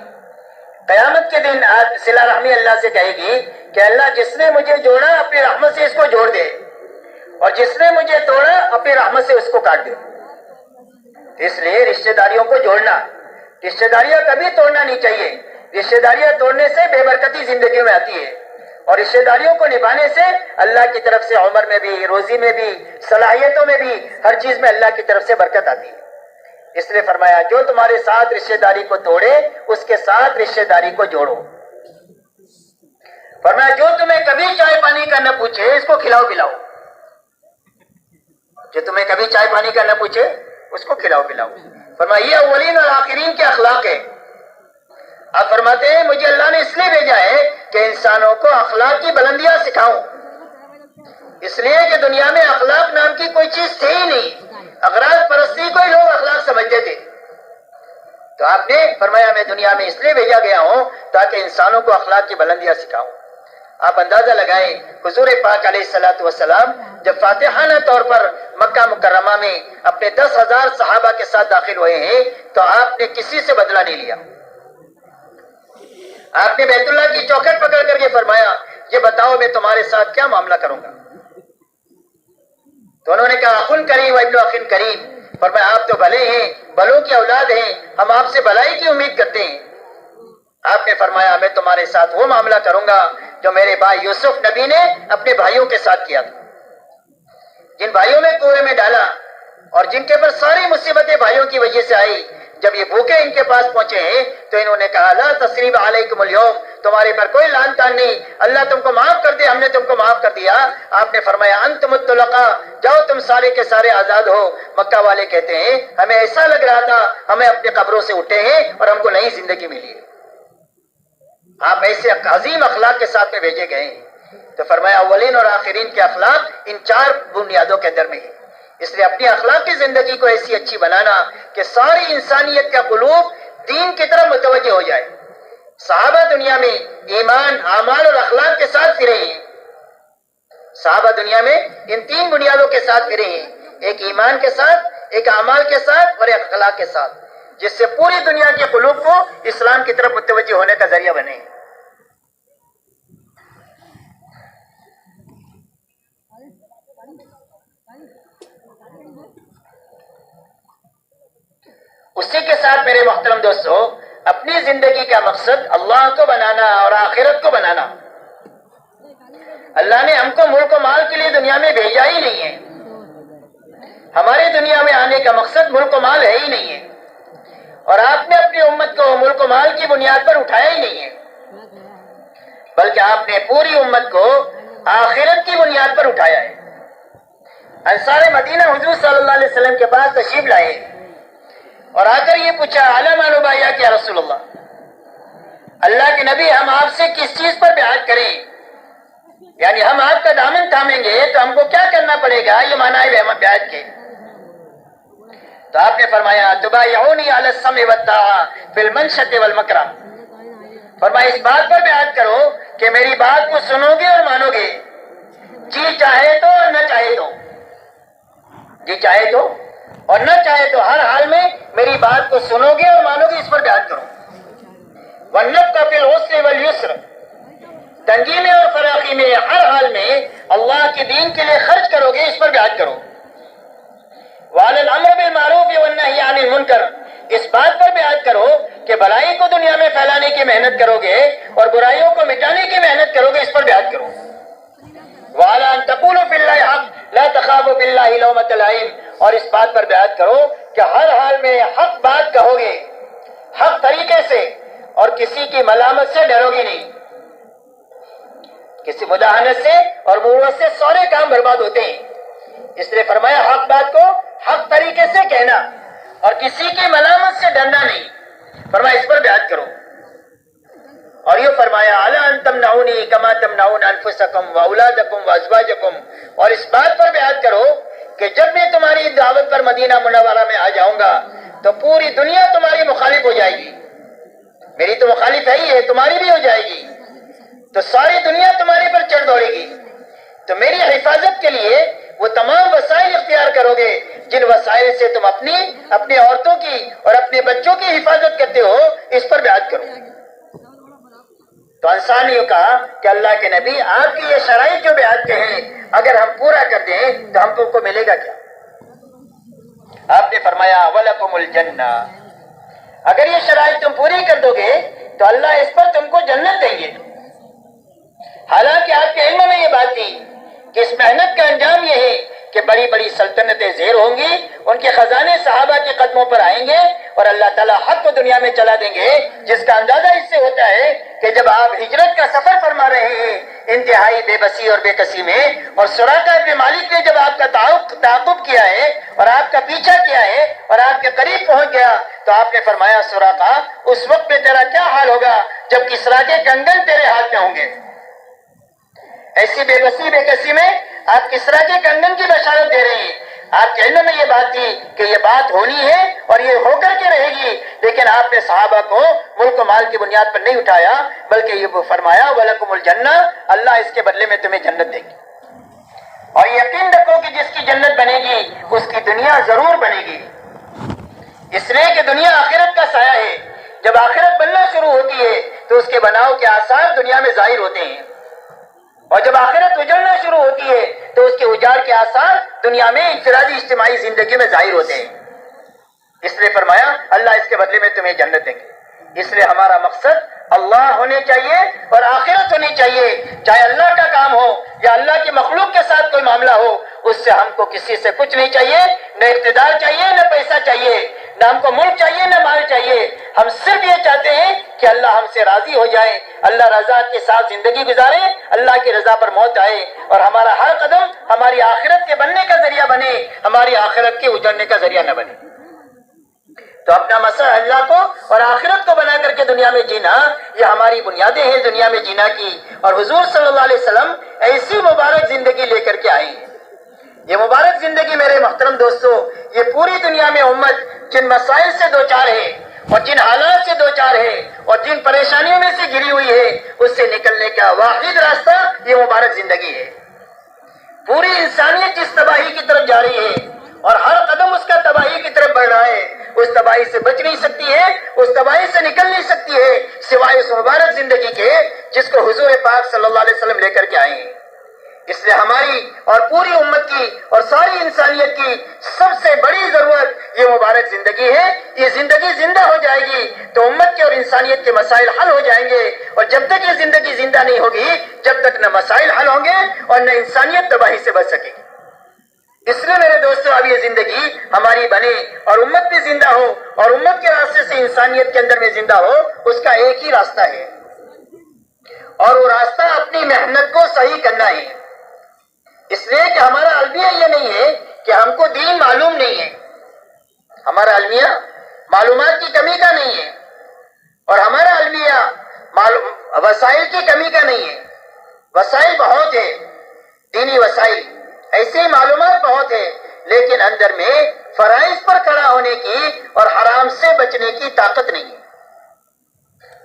A: قیامت کے دن صلہ رحمی اللہ سے کہے گی کہ اللہ جس نے مجھے جوڑا اپنی رحمت سے اس کو جوڑ دے، اور جس نے مجھے توڑا اپنی رحمت سے اس کو کاٹ دے۔ اس لیے رشتہ داریوں کو جوڑنا، رشتہ داریاں کبھی توڑنا نہیں چاہیے۔ رشتہ داریاں توڑنے سے بے برکتی زندگی میں آتی ہے، اور رشتہ داریوں کو نبھانے سے اللہ کی طرف سے عمر میں بھی، روزی میں بھی، صلاحیتوں میں بھی، ہر چیز میں اللہ کی طرف سے برکت آتی ہے۔ اس لیے فرمایا جو تمہارے ساتھ رشتہ داری کو توڑے اس کے ساتھ رشتہ داری کو جوڑو۔ فرمایا جو تمہیں کبھی چائے پانی کا نہ پوچھے اس کو کھلاؤ پلاؤ، جو تمہیں کبھی چائے پانی کا نہ پوچھے اس کو کھلاؤ پلاؤ۔ فرمایا یہ اولین اور آخرین کے اخلاق ہے۔ آپ فرماتے ہیں مجھے اللہ نے اس لیے بھیجا ہے کہ انسانوں کو اخلاق کی بلندیاں سکھاؤں، اس لیے کہ دنیا میں اخلاق نام کی کوئی چیز تھی ہی نہیں، اغراض پرستی کو ہی لوگ اخلاق سمجھتے تھے۔ تو آپ نے فرمایا میں دنیا میں اس لیے بھیجا گیا ہوں تاکہ انسانوں کو اخلاق کی بلندیاں سکھاؤں۔ آپ اندازہ لگائیں حضور پاک علیہ الصلوۃ والسلام جب فاتحانہ طور پر مکہ مکرمہ میں اپنے 10,000 صحابہ کے ساتھ داخل ہوئے ہیں تو آپ نے کسی سے بدلہ نہیں لیا۔ آپ نے بیت اللہ کی چوکھٹ پکڑ کر کے فرمایا یہ بتاؤ میں تمہارے ساتھ کیا معاملہ کروں گا؟ تو انہوں نے کہا اخن کریم و ابن اخن کریم۔ فرمایا آپ تو بھلے ہیں، بھلوں کی اولاد ہیں، ہم آپ سے بھلائی کی امید کرتے ہیں۔ آپ نے فرمایا میں تمہارے ساتھ وہ معاملہ کروں گا جو میرے بھائی یوسف نبی نے اپنے بھائیوں کے ساتھ کیا تھا، جن بھائیوں میں کنویں میں ڈالا اور جن کے پر ساری مصیبتیں بھائیوں کی وجہ سے آئی۔ جب یہ بھوکے ان کے پاس پہنچے ہیں تو انہوں نے کہا لا تثریب علیکم اليوم، تمہارے پر کوئی لعن تان نہیں، اللہ تم کو معاف کر دے، ہم نے تم کو معاف کر دیا۔ آپ نے فرمایا انتم الطلقاء، جاؤ تم سارے کے سارے آزاد ہو۔ مکہ والے کہتے ہیں ہمیں ایسا لگ رہا تھا ہمیں اپنے قبروں سے اٹھے ہیں اور ہم کو نئی زندگی ملی ہے۔ آپ ایسے عظیم اخلاق کے ساتھ میں بھیجے گئے ہیں۔ تو فرمایا اولین اور آخرین کے اخلاق ان 4 بنیادوں کے اندر میں ہے۔ اس لیے اپنی اخلاق کی زندگی کو ایسی اچھی بنانا کہ ساری انسانیت کا قلوب دین کی طرف متوجہ ہو جائے۔ صحابہ دنیا میں ایمان، اعمال اور اخلاق کے ساتھ پھرے ہیں۔ صحابہ دنیا میں ان 3 بنیادوں کے ساتھ پھرے ہیں، ایک ایمان کے ساتھ، ایک اعمال کے ساتھ اور ایک اخلاق کے ساتھ، جس سے پوری دنیا کے قلوب کو اسلام کی طرف متوجہ ہونے کا ذریعہ بنے۔ اسی کے ساتھ میرے محترم دوستو اپنی زندگی کا مقصد اللہ کو بنانا اور آخرت کو بنانا۔ اللہ نے ہم کو ملک و مال کے لیے دنیا میں بھیجا ہی نہیں ہے، ہمارے دنیا میں آنے کا مقصد ملک و مال ہے ہی نہیں ہے، اور آپ نے اپنی امت کو ملک و مال کی بنیاد پر اٹھایا ہی نہیں ہے، بلکہ آپ نے پوری امت کو آخرت کی بنیاد پر اٹھایا ہے۔ انصار مدینہ حضور صلی اللہ علیہ وسلم کے پاس تشریف لائے اور آ کر یہ پوچھا علما نبایا کہ یا رسول اللہ کے نبی ہم آپ سے کس چیز پر بیعت کریں، یعنی ہم آپ کا دامن تھامیں گے تو ہم کو کیا کرنا پڑے گا، یہ معنی ہے بیعت کے۔ تو آپ نے فرمایا تبایعونی علی السمع والطاعہ فی المنشط والمکرہ، فرمایا اس بات پر بیعت کرو کہ میری بات کو سنو گے اور مانو گے، جی چاہے تو اور نہ چاہے تو، جی چاہے تو اور نہ چاہے تو ہر حال میں میری بات کو سنو گے اور مانو گے، اس پر بیعت کرو۔ وَالنَّفْقَ فِي الْعُسْرِ وَالْيُسْرِ، تنگی میں اور فراخی میں ہر حال میں اللہ کے دین کے لیے خرچ کرو گے، اس پر بیعت کرو۔ وَعَلَى الْأَمْرِ بِالْمَعْرُوفِ وَالنَّهْيِ عَنِ الْمُنكَرِ، اس بات پر بیعت کرو کہ بھلائی کو دنیا میں پھیلانے کی محنت کرو گے اور برائیوں کو مٹانے کی محنت کرو گے، اس پر بیعت کرو۔ وَعَلَى أَن تَقُولُوا فِي اللَّهِ حَقٌّ لَا تَخَافُوا فِي اللَّهِ لَوْمَةَ لَائِمٍ، اور اس بات پر بیعت کرو کہ ہر حال میں حق بات کہو گے، حق طریقے سے، اور کسی کی ملامت سے ڈرو گی نہیں. کسی مداحنت سے اور مروت سے سارے کام برباد ہوتے ہیں. اس لیے فرمایا حق بات کو حق طریقے سے کہنا اور کسی کی ملامت سے ڈرنا نہیں. فرمایا اس پر بیعت کرو. اور یہ فرمایا الا ان تمنعونی کما تمنعون انفسکم واولادکم وازواجکم، اور اس بات پر بیعت کرو کہ جب میں تمہاری دعوت پر مدینہ منورہ میں آ جاؤں گا تو پوری دنیا تمہاری مخالف ہو جائے گی. میری تو مخالف ہے ہی ہے، تمہاری بھی ہو جائے گی، تو ساری دنیا تمہارے پر چڑھ دوڑے گی. تو میری حفاظت کے لیے وہ تمام وسائل اختیار کرو گے جن وسائل سے تم اپنی عورتوں کی اور اپنے بچوں کی حفاظت کرتے ہو. اس پر بیعت کرو. تو انصار نے کہا کہ اللہ کے نبی آپ کی یہ شرائط جو بیعت کے ہیں اگر ہم پورا کر دیں تو ہم کو ملے گا کیا؟ آپ نے فرمایا وَلَكُمُ الْجَنَّةُ، اگر یہ شرائط تم پوری کر دو گے تو اللہ اس پر تم کو جنت دیں گے. حالانکہ آپ کے علم میں یہ بات تھی کہ اس محنت کا انجام یہ ہے کہ بڑی بڑی سلطنتیں زیر ہوں گی، ان کے خزانے صحابہ کے قدموں پر آئیں گے اور اللہ تعالیٰ حق کو دنیا میں چلا دیں گے. جس کا اندازہ اس سے ہوتا ہے کہ جب آپ ہجرت کا سفر فرما رہے ہیں انتہائی بے بسی اور بے کسی میں، اور سراقہ بن مالک نے جب آپ کا تعاقب کیا ہے اور آپ کا پیچھا کیا ہے اور آپ کے قریب پہنچ گیا تو آپ نے فرمایا سراقہ اس وقت میں تیرا کیا حال ہوگا جب کسریٰ کے کنگن تیرے ہاتھ میں ہوں گے. ایسی بے بسی بے کسی میں آپ کسریٰ کے کنگن کی بشارت دے رہے ہیں. آپ کے علم میں یہ بات تھی کہ یہ بات ہونی ہے اور یہ ہو کر کے رہے گی، لیکن آپ نے صحابہ کو ملک و مال کی بنیاد پر نہیں اٹھایا بلکہ یہ فرمایا وَلَكُمُ الْجَنَّةُ، اللہ اس کے بدلے میں تمہیں جنت دے گی. اور یقین رکھو کہ جس کی جنت بنے گی اس کی دنیا ضرور بنے گی. اس لیے کہ دنیا آخرت کا سایہ ہے. جب آخرت بننا شروع ہوتی ہے تو اس کے بناؤ کے آثار دنیا میں ظاہر ہوتے ہیں، اور جب آخرت اجڑنا شروع ہوتی ہے تو اس کے اجاڑ کے آثار دنیا میں انفرادی اجتماعی زندگی میں ظاہر ہوتے ہیں. اس لیے فرمایا اللہ اس کے بدلے میں تمہیں جنت دیں گے. اس لیے ہمارا مقصد اللہ ہونے چاہیے اور آخرت ہونی چاہیے. چاہے اللہ کا کام ہو یا اللہ کی مخلوق کے ساتھ کوئی معاملہ ہو، اس سے ہم کو کسی سے کچھ نہیں چاہیے، نہ اقتدار چاہیے نہ پیسہ چاہیے، نہ ہم کو ملک چاہیے نہ مال چاہیے. ہم صرف یہ چاہتے ہیں کہ اللہ ہم سے راضی ہو جائے، اللہ رضا کے ساتھ زندگی گزارے، اللہ کی رضا پر موت آئے اور ہمارا ہر قدم ہماری آخرت کے بننے کا ذریعہ بنے، ہماری آخرت کے اجڑنے کا ذریعہ نہ بنے. تو اپنا مسئلہ اللہ کو اور آخرت کو بنا کر کے دنیا میں جینا، یہ ہماری بنیادیں ہیں دنیا میں جینا کی. اور حضور صلی اللہ علیہ وسلم ایسی مبارک زندگی لے کر کے آئے ہیں. یہ مبارک زندگی میرے محترم دوستو، یہ پوری دنیا میں امت جن مسائل سے دوچار ہے اور جن حالات سے دوچار ہے اور جن پریشانیوں میں سے گری ہوئی ہے، اس سے نکلنے کا واحد راستہ یہ مبارک زندگی ہے. پوری انسانیت جس تباہی کی طرف جا رہی ہے اور ہر قدم اس کا تباہی کی طرف بڑھ رہا ہے، اس تباہی سے بچ نہیں سکتی ہے، اس تباہی سے نکل نہیں سکتی ہے سوائے اس مبارک زندگی کے جس کو حضور پاک صلی اللہ علیہ وسلم لے کر کے آئے ہیں. اس لیے ہماری اور پوری امت کی اور ساری انسانیت کی سب سے بڑی ضرورت یہ مبارک زندگی ہے. یہ زندگی زندہ ہو جائے گی تو امت کے اور انسانیت کے مسائل حل ہو جائیں گے، اور جب تک یہ زندگی زندہ نہیں ہوگی جب تک نہ مسائل حل ہوں گے اور نہ انسانیت تباہی سے بچ سکے گی. اس لیے میرے دوستو اب یہ زندگی ہماری بنے اور امت بھی زندہ ہو اور امت کے راستے سے انسانیت کے اندر میں زندہ ہو، اس کا ایک ہی راستہ ہے اور وہ راستہ اپنی محنت کو صحیح کرنا ہے. اس لیے کہ ہمارا المیہ یہ نہیں ہے کہ ہم کو دین معلوم نہیں ہے، ہمارا المیہ معلومات کی کمی کا نہیں ہے اور ہمارا المیہ وسائل کی کمی کا نہیں ہے. وسائل بہت ہے، دینی وسائل ایسے ہی معلومات بہت ہے، لیکن اندر میں فرائض پر کھڑا ہونے کی اور حرام سے بچنے کی طاقت نہیں ہے.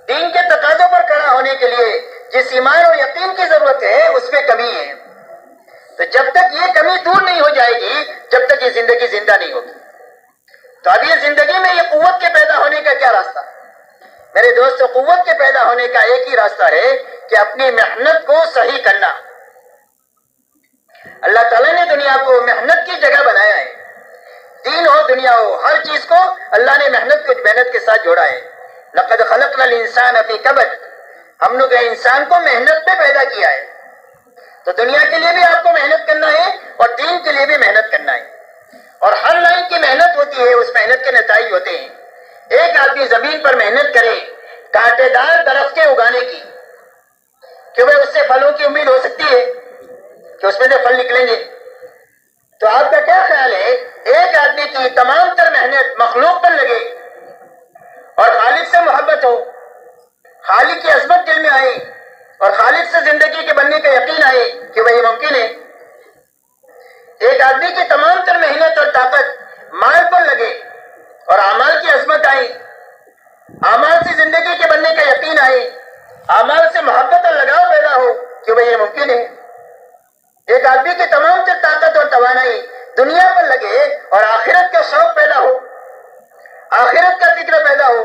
A: دین کے تقاضوں پر کھڑا ہونے کے لیے جس ایمان اور یقین کی ضرورت ہے اس میں کمی ہے. تو جب تک یہ کمی دور نہیں ہو جائے گی جب تک یہ زندگی زندہ نہیں ہوگی. تو اب یہ زندگی میں یہ قوت کے پیدا ہونے کا کیا راستہ؟ میرے دوستو، قوت کے پیدا ہونے کا ایک ہی راستہ ہے کہ اپنی محنت کو صحیح کرنا. اللہ تعالیٰ نے دنیا کو محنت کی جگہ بنایا ہے. دین ہو دنیا ہو ہر چیز کو اللہ نے محنت کے ساتھ جوڑا ہے. لقد خلقنا الانسان فی کبد، ہم نے انسان کو محنت پہ پیدا کیا ہے. تو دنیا کے لیے بھی آپ کو محنت کرنا ہے اور دین کے لیے بھی محنت کرنا ہے. اور ہر لائن کی محنت ہوتی ہے، اس محنت کے نتائج ہوتے ہیں. ایک آدمی زمین پر محنت کرے، کانٹے دار درخت کے اگانے کی کہ بھائی اس سے پھلوں کی امید ہو سکتی ہے کہ اس میں سے پھل نکلیں گے. تو آپ کا کیا خیال ہے ایک آدمی کی تمام تر محنت مخلوق پر لگے اور خالق سے محبت ہو, خالق کی عظمت دل میں آئے اور خالق سے زندگی کے بننے کا یقین آئے کہ وہی ممکن ہے. ایک آدمی کی تمام تر محنت اور طاقت مال پر لگے اور اعمال کی عظمت آئی, اعمال سے زندگی کے بننے کا یقین آئے, اعمال سے محبت اور لگاؤ پیدا ہو کہ بھئی یہ ممکن ہے. ایک آدمی کی تمام تر طاقت اور توانائی دنیا پر لگے اور آخرت کا شوق پیدا ہو, آخرت کا فکر پیدا ہو,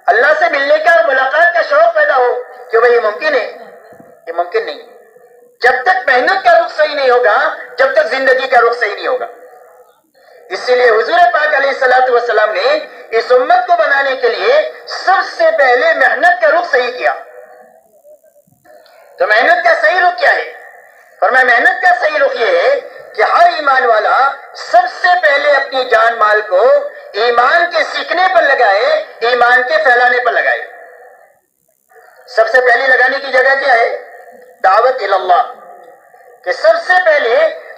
A: اللہ سے ملنے کا اور ملاقات کا شوق پیدا ہو کہ بھئی یہ ممکن ہے. یہ ممکن نہیں جب تک محنت کا رخ صحیح نہیں ہوگا, جب تک زندگی کا رخ صحیح نہیں ہوگا. اسی لیے حضور پاک علیہ الصلوۃ والسلام نے اس امت کو بنانے کے لیے سب سے پہلے محنت کا رخ صحیح کیا. تو محنت کا صحیح رخ کیا ہے؟ فرمایا محنت کا صحیح رخ یہ ہے کہ ہر ایمان والا سب سے پہلے اپنی جان مال کو ایمان کے سیکھنے پر لگائے, ایمان کے پھیلانے پر لگائے. سب سے پہلی لگانے کی جگہ کیا ہے؟ دعوت اللہ, کہ سب سے پہلے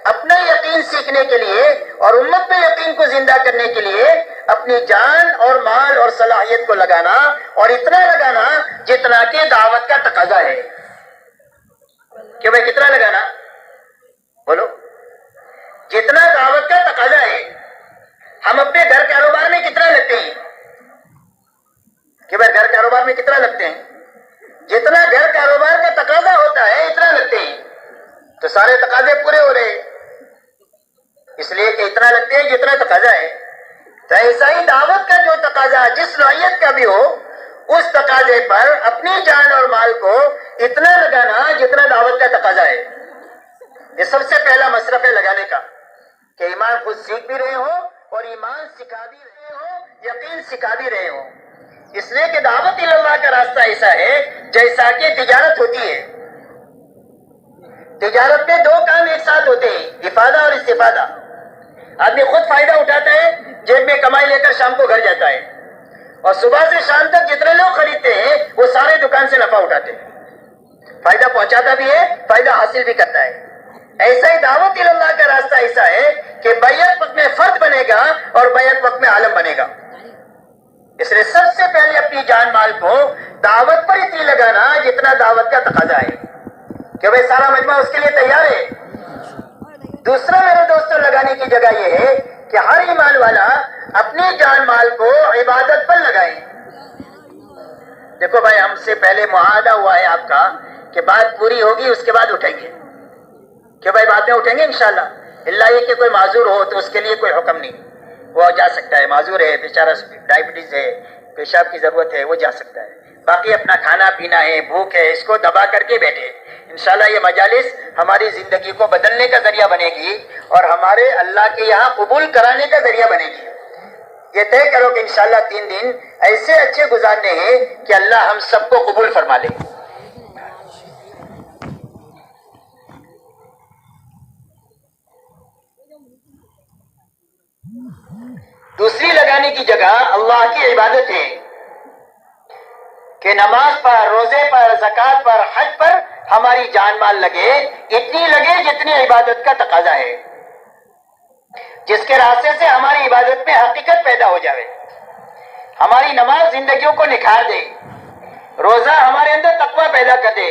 A: اپنا یقین سیکھنے کے لیے اور امت میں یقین کو زندہ کرنے کے لیے اپنی جان اور مال اور صلاحیت کو لگانا, اور اتنا لگانا جتنا کہ دعوت کا تقاضا ہے. کہ بھائی کتنا لگانا؟ بولو. جتنا دعوت کا تقاضا ہے. ہم اپنے گھر کاروبار میں کتنا لگتے ہیں؟ کہ بھائی گھر کاروبار میں کتنا لگتے ہیں؟ جتنا گھر کاروبار کا تقاضا ہوتا ہے اتنا لگتے ہیں. تو سارے تقاضے پورے ہو رہے, اس لیے کہ اتنا لگتے ہیں جتنا تقاضا ہے. تو ایسا ہی دعوت کا جو تقاضا جس نوعیت کا بھی ہو, اس تقاضے پر اپنی جان اور مال کو اتنا لگانا جتنا دعوت کا تقاضا ہے. یہ سب سے پہلا مصرف ہے لگانے کا, کہ ایمان خود سیکھ بھی رہے ہو اور ایمان سکھا بھی رہے ہو, یقین سکھا بھی رہے ہو. اس لیے کہ دعوت اللہ کا راستہ ایسا ہے جیسا کہ تجارت ہوتی ہے. تجارت میں دو کام ایک ساتھ ہوتے ہیں, افادہ اور استفادہ. آدمی خود فائدہ اٹھاتا ہے, جیب میں کمائی لے کر شام کو گھر جاتا ہے, اور صبح سے شام تک جتنے لوگ خریدتے ہیں وہ سارے دکان سے نفع اٹھاتے ہیں, فائدہ پہنچاتا بھی ہے, فائدہ حاصل بھی کرتا ہے. ایسا ہی دعوت اللہ کا راستہ ایسا ہے کہ بیعت وقت میں فرد بنے گا اور بیعت وقت میں عالم بنے گا. اس لیے سب سے پہلے اپنی جان مال کو دعوت پر اتنی لگانا جتنا دعوت کا تقاضا ہے, کہ بھئی سارا مجمع اس کے لیے تیار ہے. دوسرا میرے دوستوں لگانے کی جگہ یہ ہے کہ ہر ایمان والا اپنی جان مال کو عبادت پر لگائے. دیکھو بھائی, ہم سے پہلے معاہدہ ہوا ہے آپ کا کہ بات پوری ہوگی اس کے بعد اٹھیں گے, کہ بھائی بعد میں اٹھیں گے انشاءاللہ. اللہ یہ کہ کوئی معذور ہو تو اس کے لیے کوئی حکم نہیں, وہ جا سکتا ہے. معذور ہے, بیچارہ ڈائبٹیز ہے, پیشاب کی ضرورت ہے, وہ جا سکتا ہے. باقی اپنا کھانا پینا ہے, بھوک ہے, اس کو دبا کر کے بیٹھے. انشاءاللہ یہ مجالس ہماری زندگی کو بدلنے کا ذریعہ بنے گی اور ہمارے اللہ کے یہاں قبول کرانے کا ذریعہ بنے گی. یہ طے کرو کہ انشاءاللہ 3 دن ایسے اچھے گزارنے ہیں کہ اللہ ہم سب کو قبول فرما لے. دوسری لگانے کی جگہ اللہ کی عبادت ہے, کہ نماز پر, روزے پر, زکوٰۃ پر, حج پر ہماری جان مال لگے, اتنی لگے جتنی عبادت کا تقاضا ہے, جس کے راستے سے ہماری عبادت میں حقیقت پیدا ہو جائے. ہماری نماز زندگیوں کو نکھار دے, روزہ ہمارے اندر تقوی پیدا کر دے,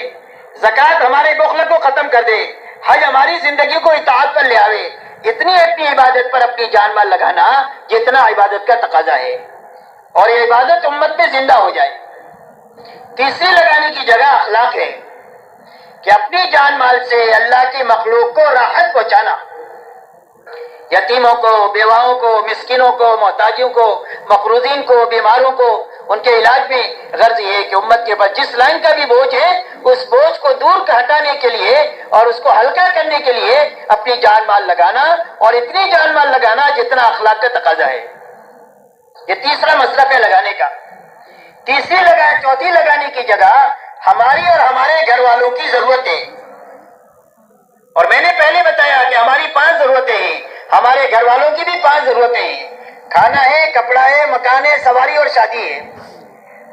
A: زکوٰۃ ہمارے بخل کو ختم کر دے, حج ہماری زندگی کو اطاعت پر لے آوے. اتنی اپنی عبادت پر اپنی جان مال لگانا جتنا عبادت کا تقاضا ہے, اور یہ عبادت امت میں زندہ ہو جائے. تیسری لگانے کی جگہ اخلاق ہے, کہ اپنی جان مال سے اللہ کی مخلوق کو راحت پہنچانا, یتیموں کو, بیواؤں کو, مسکینوں کو, محتاجوں کو, مقروضین کو, بیماروں کو, ان کے علاج میں. غرض یہ ہے کہ امت کے پاس جس لائن کا بھی بوجھ ہے اس بوجھ کو دور ہٹانے کے لیے اور اس کو ہلکا کرنے کے لیے اپنی جان مال لگانا, اور اتنی جان مال لگانا جتنا اخلاق کا تقاضا ہے. یہ تیسرا مصرف ہے لگانے کا. چوتھی لگانے کی جگہ ہماری اور ہمارے گھر والوں کی ضرورتیں. اور میں نے پہلے بتایا کہ ہماری 5 ضرورتیں ہیں, ہمارے گھر والوں کی بھی 5 ضرورتیں ہیں. کھانا ہے, کپڑا ہے, مکان ہے, سواری اور شادی ہے.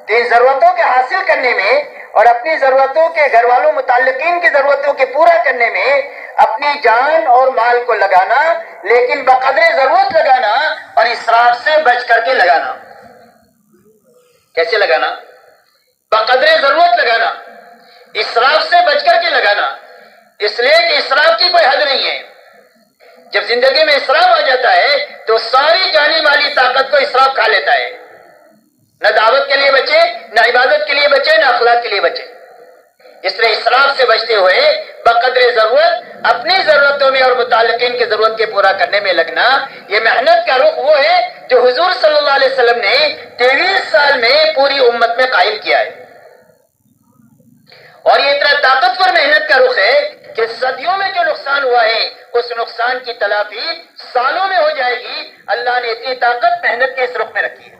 A: کہ ضرورتوں کے حاصل کرنے میں اور اپنی ضرورتوں کے گھر والوں متعلقین کی ضرورتوں کے پورا کرنے میں اپنی جان اور مال کو لگانا، لیکن بقدر ضرورت لگانا اور اسراف سے بچ کر کے لگانا۔ کیسے لگانا؟ بقدر ضرورت لگانا، اسراف سے بچ کر کے لگانا، اس لیے کہ اسراف کی کوئی حد نہیں ہے۔ جب زندگی میں اسراف آ جاتا ہے تو ساری جانی مالی طاقت کو اسراف کھا لیتا ہے، نہ دعوت کے لیے بچے، نہ عبادت کے لیے بچے، نہ اخلاق کے لیے بچے۔ اس لیے اسراف سے بچتے ہوئے بقدر ضرورت اپنی ضرورتوں میں اور متعلقین کی ضرورت کے پورا کرنے میں لگنا، یہ محنت کا رخ وہ ہے جو حضور صلی اللہ علیہ وسلم نے 23 سال میں پوری امت میں قائم کیا ہے۔ اور یہ اتنا طاقتور محنت کا رخ ہے کہ صدیوں میں جو نقصان ہوا ہے اس نقصان کی تلافی سالوں میں ہو جائے گی۔ اللہ نے اتنی طاقت محنت کے اس رخ میں رکھی ہے۔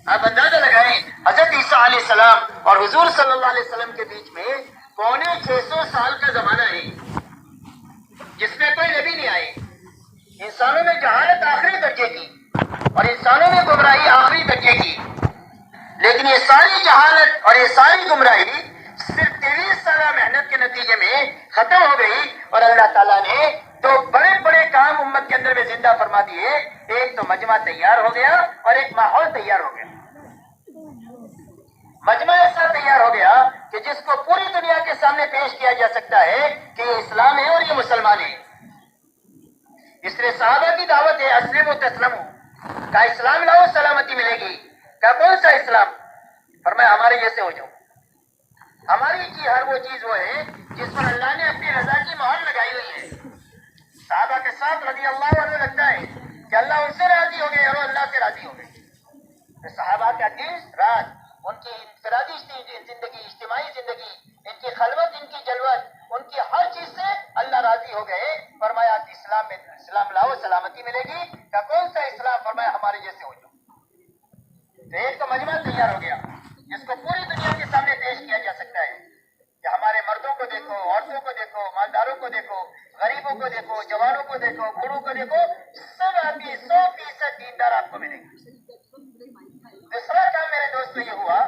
A: آپ اندازہ لگائیں، حضرت عیسیٰ علیہ السلام اور حضور صلی اللہ علیہ وسلم کے بیچ میں 650 سال کا زمانہ ہے جس میں کوئی نبی نہیں آئے۔ انسانوں میں جہالت آخری درجے کی اور انسانوں میں گمراہی آخری درجے کی، لیکن یہ ساری جہالت اور یہ ساری گمراہی صرف 23 سالہ محنت کے نتیجے میں ختم ہو گئی، اور اللہ تعالیٰ نے دو بڑے بڑے کام امت کے اندر میں زندہ فرما دیے۔ ایک تو مجمع تیار ہو گیا اور ایک ماحول تیار ہو گیا۔ مجمع ایسا تیار ہو گیا کہ جس کو پوری دنیا کے سامنے پیش کیا جا سکتا ہے کہ یہ اسلام ہے اور یہ مسلمان ہے۔ اس لیے صحابہ کی دعوت ہے اسلموا تسلموا، کا اسلام لاؤ سلامتی ملے گی۔ کا کون سا اسلام؟ فرمایا ہمارے جیسے ہو جاؤ۔ ہماری کی ہر وہ چیز وہ ہے جس پر اللہ نے اپنی رضا کی مہر لگائی ہوئی ہے۔ صحابہ کے ساتھ رضی اللہ عنہ لگتا ہے کہ اللہ ان سے راضی ہو گئے اور اللہ سے راضی ہو گئے۔ صحابہ کا دن رات، ان کی انفرادی زندگی، اجتماعی زندگی، ان کی خلوت، ان کی جلوت، ان کی ہر چیز سے اللہ راضی ہو گئے۔ فرمایا اسلام میں اسلام لاؤ سلامتی ملے گی۔ کا کون سا اسلام؟ فرمایا ہمارے جیسے ہو جاؤ۔ تو ایک تو مجمع تیار ہو گیا جس کو پوری دنیا کے سامنے پیش کیا جا سکتا ہے کہ ہمارے مردوں کو دیکھو، عورتوں کو دیکھو، مالداروں کو دیکھو، غریبوں کو دیکھو، جوانوں کو دیکھو، بوڑھوں کو دیکھو، سب آدمی 100% دیندار آپ کو ملے گا۔ دوسرا کام میرے دوستو یہ ہوا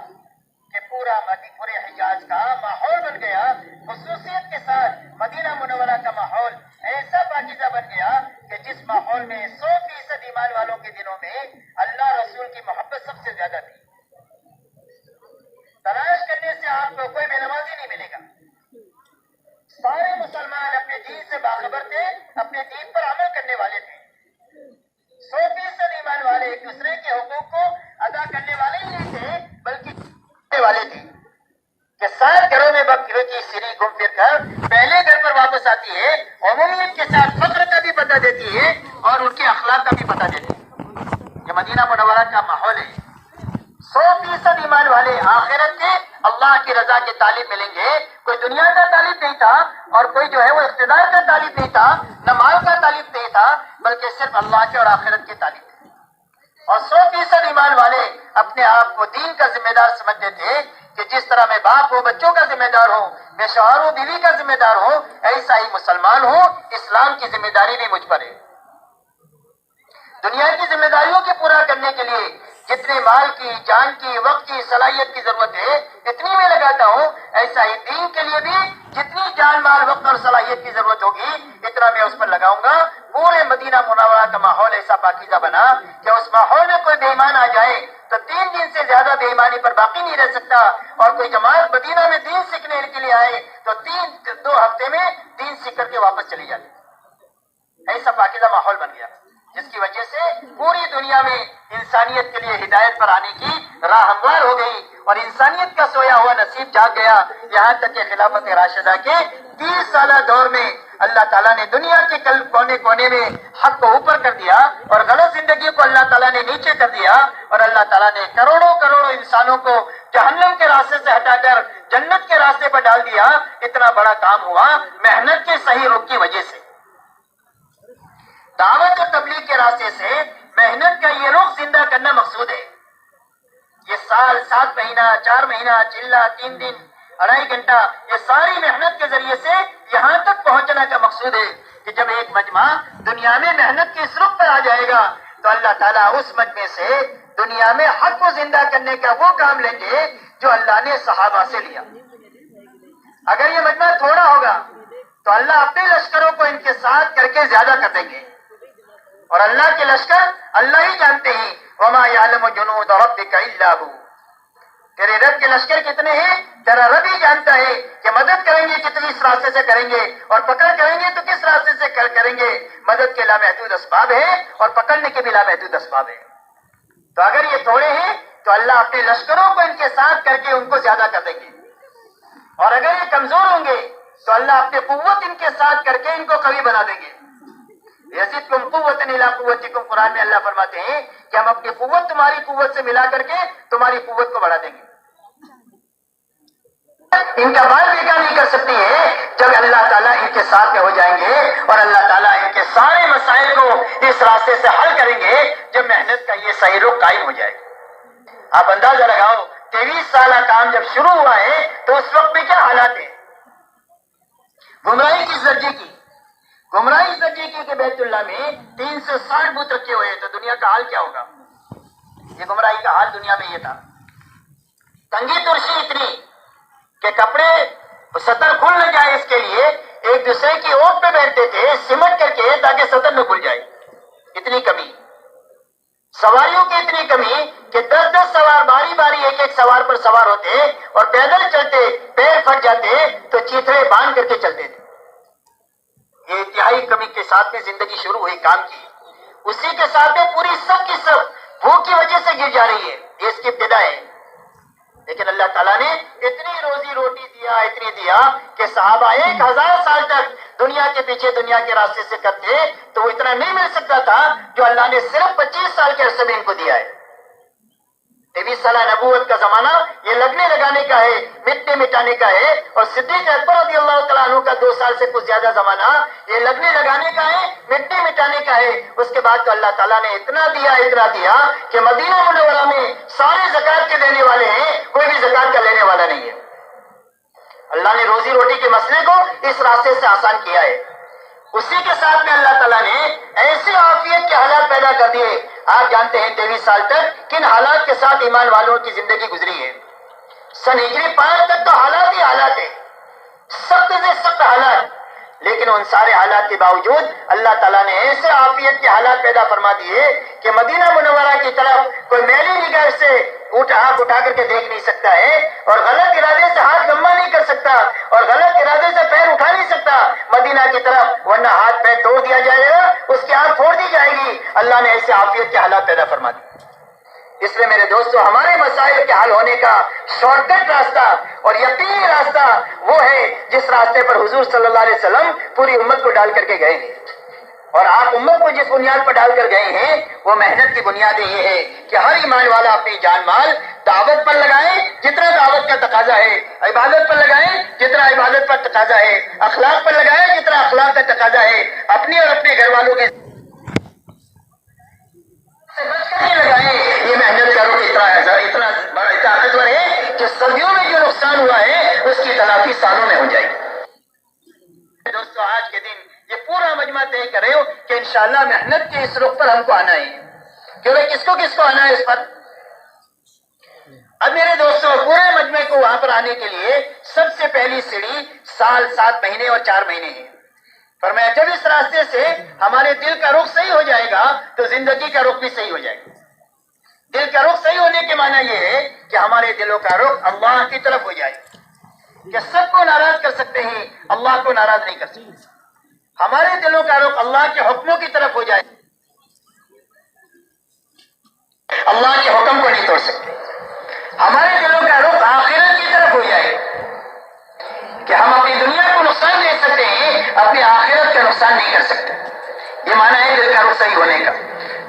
A: کہ پورے حجاز کا ماحول بن گیا، خصوصیت کے ساتھ مدینہ منورہ کا ماحول ایسا پاکیزہ بن گیا کہ جس ماحول میں 100% ایمان والوں کے دنوں میں اللہ رسول کی محبت سب سے زیادہ تھی۔ تلاش کرنے سے آپ کو کوئی بے نمازی نہیں ملے گا۔ سارے مسلمان اپنے دین سے باخبر تھے، اپنے دین پر عمل کرنے والے تھے۔ 100% ایمان والے ایک دوسرے کے حقوق کو ادا کرنے والے ہی نہیں تھے بلکہ والے تھے کہ 7 گھروں میں بکرے کی سری گھوم پھر کر پہلے گھر پر واپس آتی ہے، عمومیت کے ساتھ فخر کا بھی پتہ دیتی ہے اور ان کے اخلاق کا بھی پتہ دیتی ہے۔ یہ مدینہ منورہ کا ماحول ہے۔ 100% ایمان والے آخرت کے اللہ کی رضا کے طالب ملیں گے۔ کوئی دنیا کا طالب نہیں تھا اور کوئی جو ہے وہ اقتدار کا طالب نہیں تھا، نہ مال کا طالب نہیں تھا، بلکہ صرف اللہ کے اور آخرت کے طالب تھے۔ اور 100% ایمان والے اپنے آپ کو دین کا ذمہ دار سمجھتے تھے کہ جس طرح میں باپ ہوں بچوں کا ذمہ دار ہوں، میں شوہر ہوں بیوی کا ذمہ دار ہوں، ایسا ہی مسلمان ہوں، اسلام کی ذمہ داری بھی مجھ پر ہے۔ دنیا کی ذمہ داریوں کے پورا کرنے کے لیے جتنے مال کی، جان کی، وقت کی، صلاحیت کی ضرورت ہے اتنی میں لگاتا ہوں، ایسا ہی دین کے لیے بھی جتنی جان، مال، وقت اور صلاحیت کی ضرورت ہوگی اتنا میں اس پر لگاؤں گا۔ پورے مدینہ منورہ کا ماحول ایسا پاکیزہ بنا کہ اس ماحول میں کوئی بے ایمان آ جائے تو 3 دن سے زیادہ بے ایمانی پر باقی نہیں رہ سکتا، اور کوئی جماعت مدینہ میں دین سیکھنے کے لیے آئے تو 2 ہفتے میں دین سیکھ کر کے واپس چلی جاتی۔ ایسا پاکیزہ ماحول بن گیا جس کی وجہ سے پوری دنیا میں انسانیت کے لیے ہدایت پر آنے کی راہ ہموار ہو گئی، اور انسانیت کا سویا ہوا نصیب جاگ گیا، یہاں تک کہ خلافت راشدہ کے 30 سالہ دور میں اللہ تعالیٰ نے دنیا کے کونے کونے میں حق کو اوپر کر دیا اور غلط زندگی کو اللہ تعالیٰ نے نیچے کر دیا، اور اللہ تعالیٰ نے کروڑوں کروڑوں انسانوں کو جہنم کے راستے سے ہٹا کر جنت کے راستے پر ڈال دیا۔ اتنا بڑا کام ہوا محنت کے صحیح رخ کی وجہ سے۔ دعوت اور تبلیغ کے راستے سے محنت کا یہ رخ زندہ کرنا مقصود ہے۔ یہ سال، 7 مہینہ، 4 مہینہ، چلہ، 3 دن، 2.5 گھنٹہ، یہ ساری محنت کے ذریعے سے یہاں تک پہنچنا کا مقصود ہے کہ جب ایک مجمع دنیا میں محنت کی اس رخ پر آ جائے گا تو اللہ تعالیٰ اس مجمع سے
C: دنیا میں حق کو زندہ کرنے کا وہ کام لیں گے جو اللہ نے صحابہ سے لیا. اگر یہ مجمع تھوڑا ہوگا تو اللہ اپنے لشکروں کو ان کے ساتھ کر کے زیادہ کر دیں گے, اور اللہ کے لشکر اللہ ہی جانتے ہیں. وما یعلم جنود ربک الا هو, تیرے رب کے لشکر کتنے ہیں تیرا رب ہی جانتا ہے کہ مدد کریں گے کتنی اس راستے سے کریں گے, اور پکڑ کریں گے تو کس راستے سے کریں گے. مدد کے لامحدود اسباب ہے اور پکڑنے کے بھی لامحدود اسباب ہے. تو اگر یہ تھوڑے ہیں تو اللہ اپنے لشکروں کو ان کے ساتھ کر کے ان کو زیادہ کر دیں گے, اور اگر یہ کمزور ہوں گے تو اللہ اپنے قوت ان کے ساتھ کر کے ان کو قوی بنا دیں گے. یزدکم قوۃ الی قوتکم, قرآن میں اللہ فرماتے ہیں کہ ہم اپنی قوت تمہاری قوت سے ملا کر کے تمہاری قوت کو بڑھا دیں گے. ان کا بال بیکار نہیں کر سکتی ہے جب اللہ تعالیٰ ان کے ساتھ میں ہو جائیں گے, اور اللہ تعالیٰ ان کے سارے مسائل کو اس راستے سے حل کریں گے جب محنت کا یہ صحیح رخ قائم ہو جائے. آپ اندازہ لگاؤ 23 سالہ کام جب شروع ہوا ہے تو اس وقت میں کیا حالات ہیں. گمراہی کس درجے کی, گمراہی اس درجے کی کہ بیت اللہ میں 360 بت رکھے ہوئے, تو دنیا کا حال کیا ہوگا. یہ گمراہی کا حال دنیا میں یہ تھا. تنگی ترشی اتنی کہ کپڑے سطر کھل نہ جائے اس کے لیے ایک دوسرے کی اوٹ پہ بیٹھتے تھے سمٹ کر کے تاکہ سطر نہ کھل جائے. اتنی کمی, سواریوں کی اتنی کمی کہ 10 سوار باری باری ایک ایک سوار پر سوار ہوتے اور پیدل چلتے, پیر پھٹ جاتے تو چیتھڑے باندھ کر کے چلتے تھے. یہ انتہائی کمی کے ساتھ میں زندگی شروع ہوئی کام کی, اسی کے ساتھ میں پوری سب کی سب بھوک کی وجہ سے گر جا رہی ہے. یہ اس کی ابتدا ہے. لیکن اللہ تعالیٰ نے اتنی روزی روٹی دیا, اتنی دیا کہ صحابہ 1000 سال تک دنیا کے پیچھے دنیا کے راستے سے کرتے تو وہ اتنا نہیں مل سکتا تھا جو اللہ نے صرف 25 سال کے عرصے میں ان کو دیا ہے. 23 سالہ نبوت کا زمانہ یہ لگنے لگانے کا ہے, مٹی مٹانے کا ہے, اور صدیق اکبر رضی اللہ تعالیٰ عنہ کا 2 سال سے کچھ زیادہ زمانہ یہ لگنے لگانے کا ہے, مٹی مٹانے کا ہے. اس کے بعد تو اللہ تعالیٰ نے اتنا دیا کہ مدینہ منورہ میں سارے زکات کے دینے والے ہیں, کوئی بھی زکات کا لینے والا نہیں ہے. اللہ نے روزی روٹی کے مسئلے کو اس راستے سے آسان کیا ہے. اسی کے ساتھ میں اللہ تعالیٰ نے ایسے عافیت کے حالات پیدا کر دیے. آپ جانتے ہیں 23 سال تک کن حالات کے ساتھ ایمان والوں کی زندگی گزری ہے. سن ہجری 5 تک تو حالات ہی حالات ہیں, سخت سے سخت حالات. لیکن ان سارے حالات کے باوجود اللہ تعالیٰ نے ایسے عافیت کے حالات پیدا فرما دیے کہ مدینہ منورہ کی طرف کوئی میلی نگاہ سے ہاتھ اٹھا کر کے دیکھ نہیں سکتا ہے, اور غلط ارادے سے ہاتھ گما نہیں کر سکتا, اور غلط ارادے سے پیر اٹھا نہیں سکتا مدینہ کی طرف, ورنہ ہاتھ پیر توڑ دیا جائے گا, اس کی آنکھ پھوڑ دی جائے گی. اللہ نے ایسے عافیت کے حالات پیدا فرما دیے. اس لیے میرے دوستو, ہمارے مسائل کے حل ہونے کا شارٹ کٹ راستہ اور یقینی راستہ وہ ہے جس راستے پر حضور صلی اللہ علیہ وسلم پوری امت کو ڈال کر کے گئے ہیں. اور آپ امت کو جس بنیاد پر ڈال کر گئے ہیں وہ محنت کی بنیادیں یہ ہے کہ ہر ایمان والا اپنی جان مال دعوت پر لگائے جتنا دعوت کا تقاضا ہے, عبادت پر لگائے جتنا عبادت پر تقاضا ہے, اخلاق پر لگائے جتنا اخلاق کا تقاضا ہے, اپنی اور اپنے گھر والوں کے لگائے. یہ محنت کرو اتنا طاقتور ہے کہ صدیوں میں جو نقصان ہوا ہے اس کی تلافی سالوں میں ہو جائے گی. دوستو, آج کے دن یہ پورا مجمع طے کر رہے ہو کہ انشاءاللہ محنت کے اس رخ پر ہم کو آنا ہے. کیونکہ کس کو آنا ہے اس پر. اب میرے دوستو, پورے مجمع کو وہاں پر آنے کے لیے سب سے پہلی سیڑھی سال 7 مہینے اور 4 مہینے ہے. فرمایا جب اس راستے سے ہمارے دل کا رخ صحیح ہو جائے گا تو زندگی کا رخ بھی صحیح ہو جائے گا. دل کا رخ صحیح ہونے کے معنی یہ ہے کہ ہمارے دلوں کا رخ اللہ کی طرف ہو جائے کہ سب کو ناراض کر سکتے ہیں, اللہ کو ناراض نہیں کر سکتے. ہمارے دلوں کا رخ اللہ کے حکموں کی طرف ہو جائے, اللہ کے حکم کو نہیں توڑ سکتے. ہمارے دلوں کا رخ آخرت کی طرف ہو جائے کہ ہم اپنی دنیا کو نقصان دے سکتے ہیں, اپنی آخرت کا نقصان نہیں کر سکتے. یہ معنی ہے دل کا رخ صحیح ہونے کا.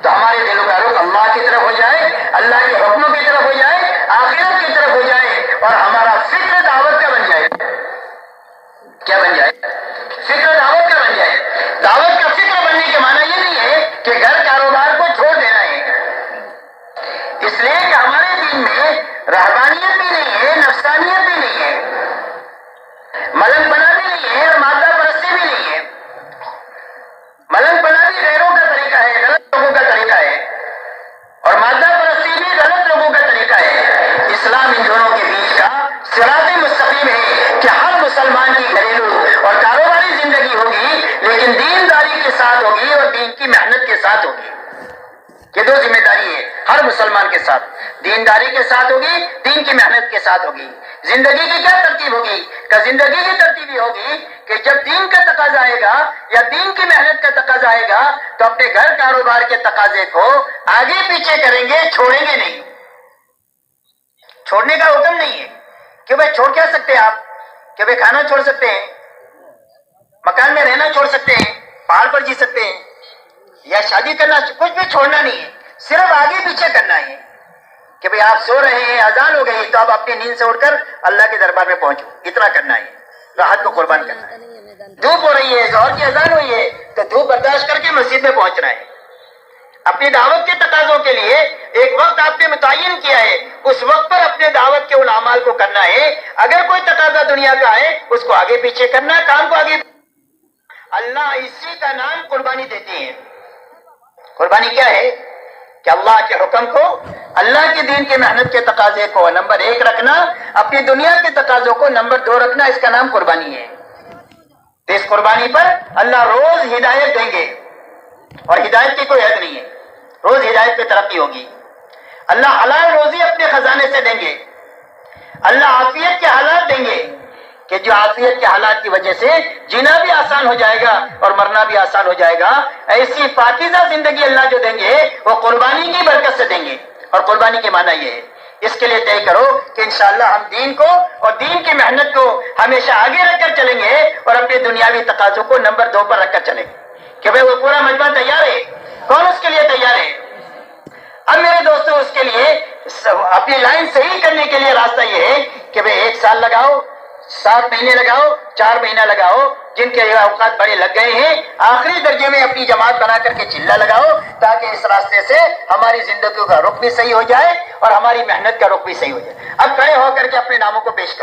C: تو ہمارے دلوں کا رخ اللہ کی طرف ہو جائے, اللہ کے حکموں کی طرف ہو جائے, آخرت کی طرف ہو جائے, اور ہمارا فکر دعوت کا بن جائے. کیا بن جائے؟ فکر دعوت کا بن جائے. دعوت کا فکر بننے کے معنی یہ نہیں ہے کہ گھر کاروبار کو چھوڑ دینا ہے. اس لیے کہ ہمارے دین میں رہبانیت بھی نہیں ہے, نفسانیت بھی نہیں ہے, ملنگ پنا بھی نہیں ہے, اور مادہ پرستی بھی نہیں ہے. ملنگ پنا بھی غیروں کا طریقہ ہے, غلط لوگوں کا طریقہ ہے, اور مادہ پرستی یہ غلط لوگوں کا طریقہ ہے. اسلام ان دونوں کے بیچ کا صراط مستقیم ہے کہ ہر مسلمان کی گھریلو اور کاروباری زندگی ہوگی لیکن دینداری کے ساتھ ہوگی اور دین کی محنت کے ساتھ ہوگی. یہ دو ذمہ داری ہے ہر مسلمان کے ساتھ. دینداری کے ساتھ ہوگی, دین کی محنت کے ساتھ ہوگی. زندگی کی کیا ترتیب ہوگی؟ کہ زندگی کی ترتیب یہ ہوگی کہ جب دین کا تقاضا آئے گا یا دین کی محنت کا تقاضا آئے گا تو اپنے گھر کاروبار کے تقاضے کو آگے پیچھے کریں گے, چھوڑیں گے نہیں. چھوڑنے کا حکم نہیں ہے کہ بھائی چھوڑ کیا سکتے ہیں آپ, کہ بھائی کھانا چھوڑ سکتے ہیں, مکان میں رہنا چھوڑ سکتے ہیں, پہاڑ پر جی سکتے ہیں, یا شادی کرنا, کچھ بھی چھوڑنا نہیں ہے, صرف آگے پیچھے کرنا ہے. کہ بھئی آپ سو رہے ہیں, اذان ہو گئی تو آپ اپنی نیند سے اٹھ کر اللہ کے دربار میں پہنچو, اتنا کرنا ہے. راحت کو قربان کرنا ہے. دھوپ ہو رہی ہے, ظہر کی اذان ہوئی ہے تو دھوپ برداشت کر کے مسجد میں پہنچنا ہے. اپنی دعوت کے تقاضوں کے لیے ایک وقت آپ نے متعین کیا ہے, اس وقت پر اپنے دعوت کے ان اعمال کو کرنا ہے. اگر کوئی تقاضا دنیا کا ہے اس کو آگے پیچھے کرنا ہے, کام کو آگے. اللہ اسی کا نام قربانی دیتے ہیں. قربانی کیا ہے؟ کہ اللہ کے حکم کو, اللہ کے دین کی محنت کے تقاضے کو نمبر 1 رکھنا, اپنی دنیا کے تقاضوں کو نمبر 2 رکھنا. اس کا نام قربانی ہے. تو اس قربانی پر اللہ روز ہدایت دیں گے اور ہدایت کی کوئی حد نہیں ہے. روز ہدایت پہ ترقی ہوگی. اللہ حلال روزی اپنے خزانے سے دیں گے. اللہ عافیت کے حالات دیں گے کہ جو عافیت کے حالات کی وجہ سے جینا بھی آسان ہو جائے گا اور مرنا بھی آسان ہو جائے گا. ایسی پاکیزہ زندگی اللہ جو دیں گے وہ قربانی کی برکت سے دیں گے. اور قربانی کے معنی یہ ہے, اس کے لیے طے کرو کہ انشاءاللہ ہم دین کو اور دین کی محنت کو ہمیشہ آگے رکھ کر چلیں گے اور اپنے دنیاوی تقاضوں کو نمبر 2 پر رکھ کر چلیں گے. کہ بھئی وہ پورا مجمع تیار ہے, کون اس کے لیے تیار ہے؟ اب میرے دوستو اس کے لیے اپنی لائن صحیح کرنے کے لیے راستہ یہ ہے کہ بھئی 1 سال لگاؤ, 7 مہینے لگاؤ, 4 مہینہ لگاؤ, جن کے اوقات بڑے لگ گئے ہیں آخری درجے میں اپنی جماعت بنا کر کے چلہ لگاؤ, تاکہ اس راستے سے ہماری زندگیوں کا رخ بھی صحیح ہو جائے اور ہماری محنت کا رخ بھی صحیح ہو جائے. اب کھڑے ہو کر کے اپنے ناموں کو پیش کرو.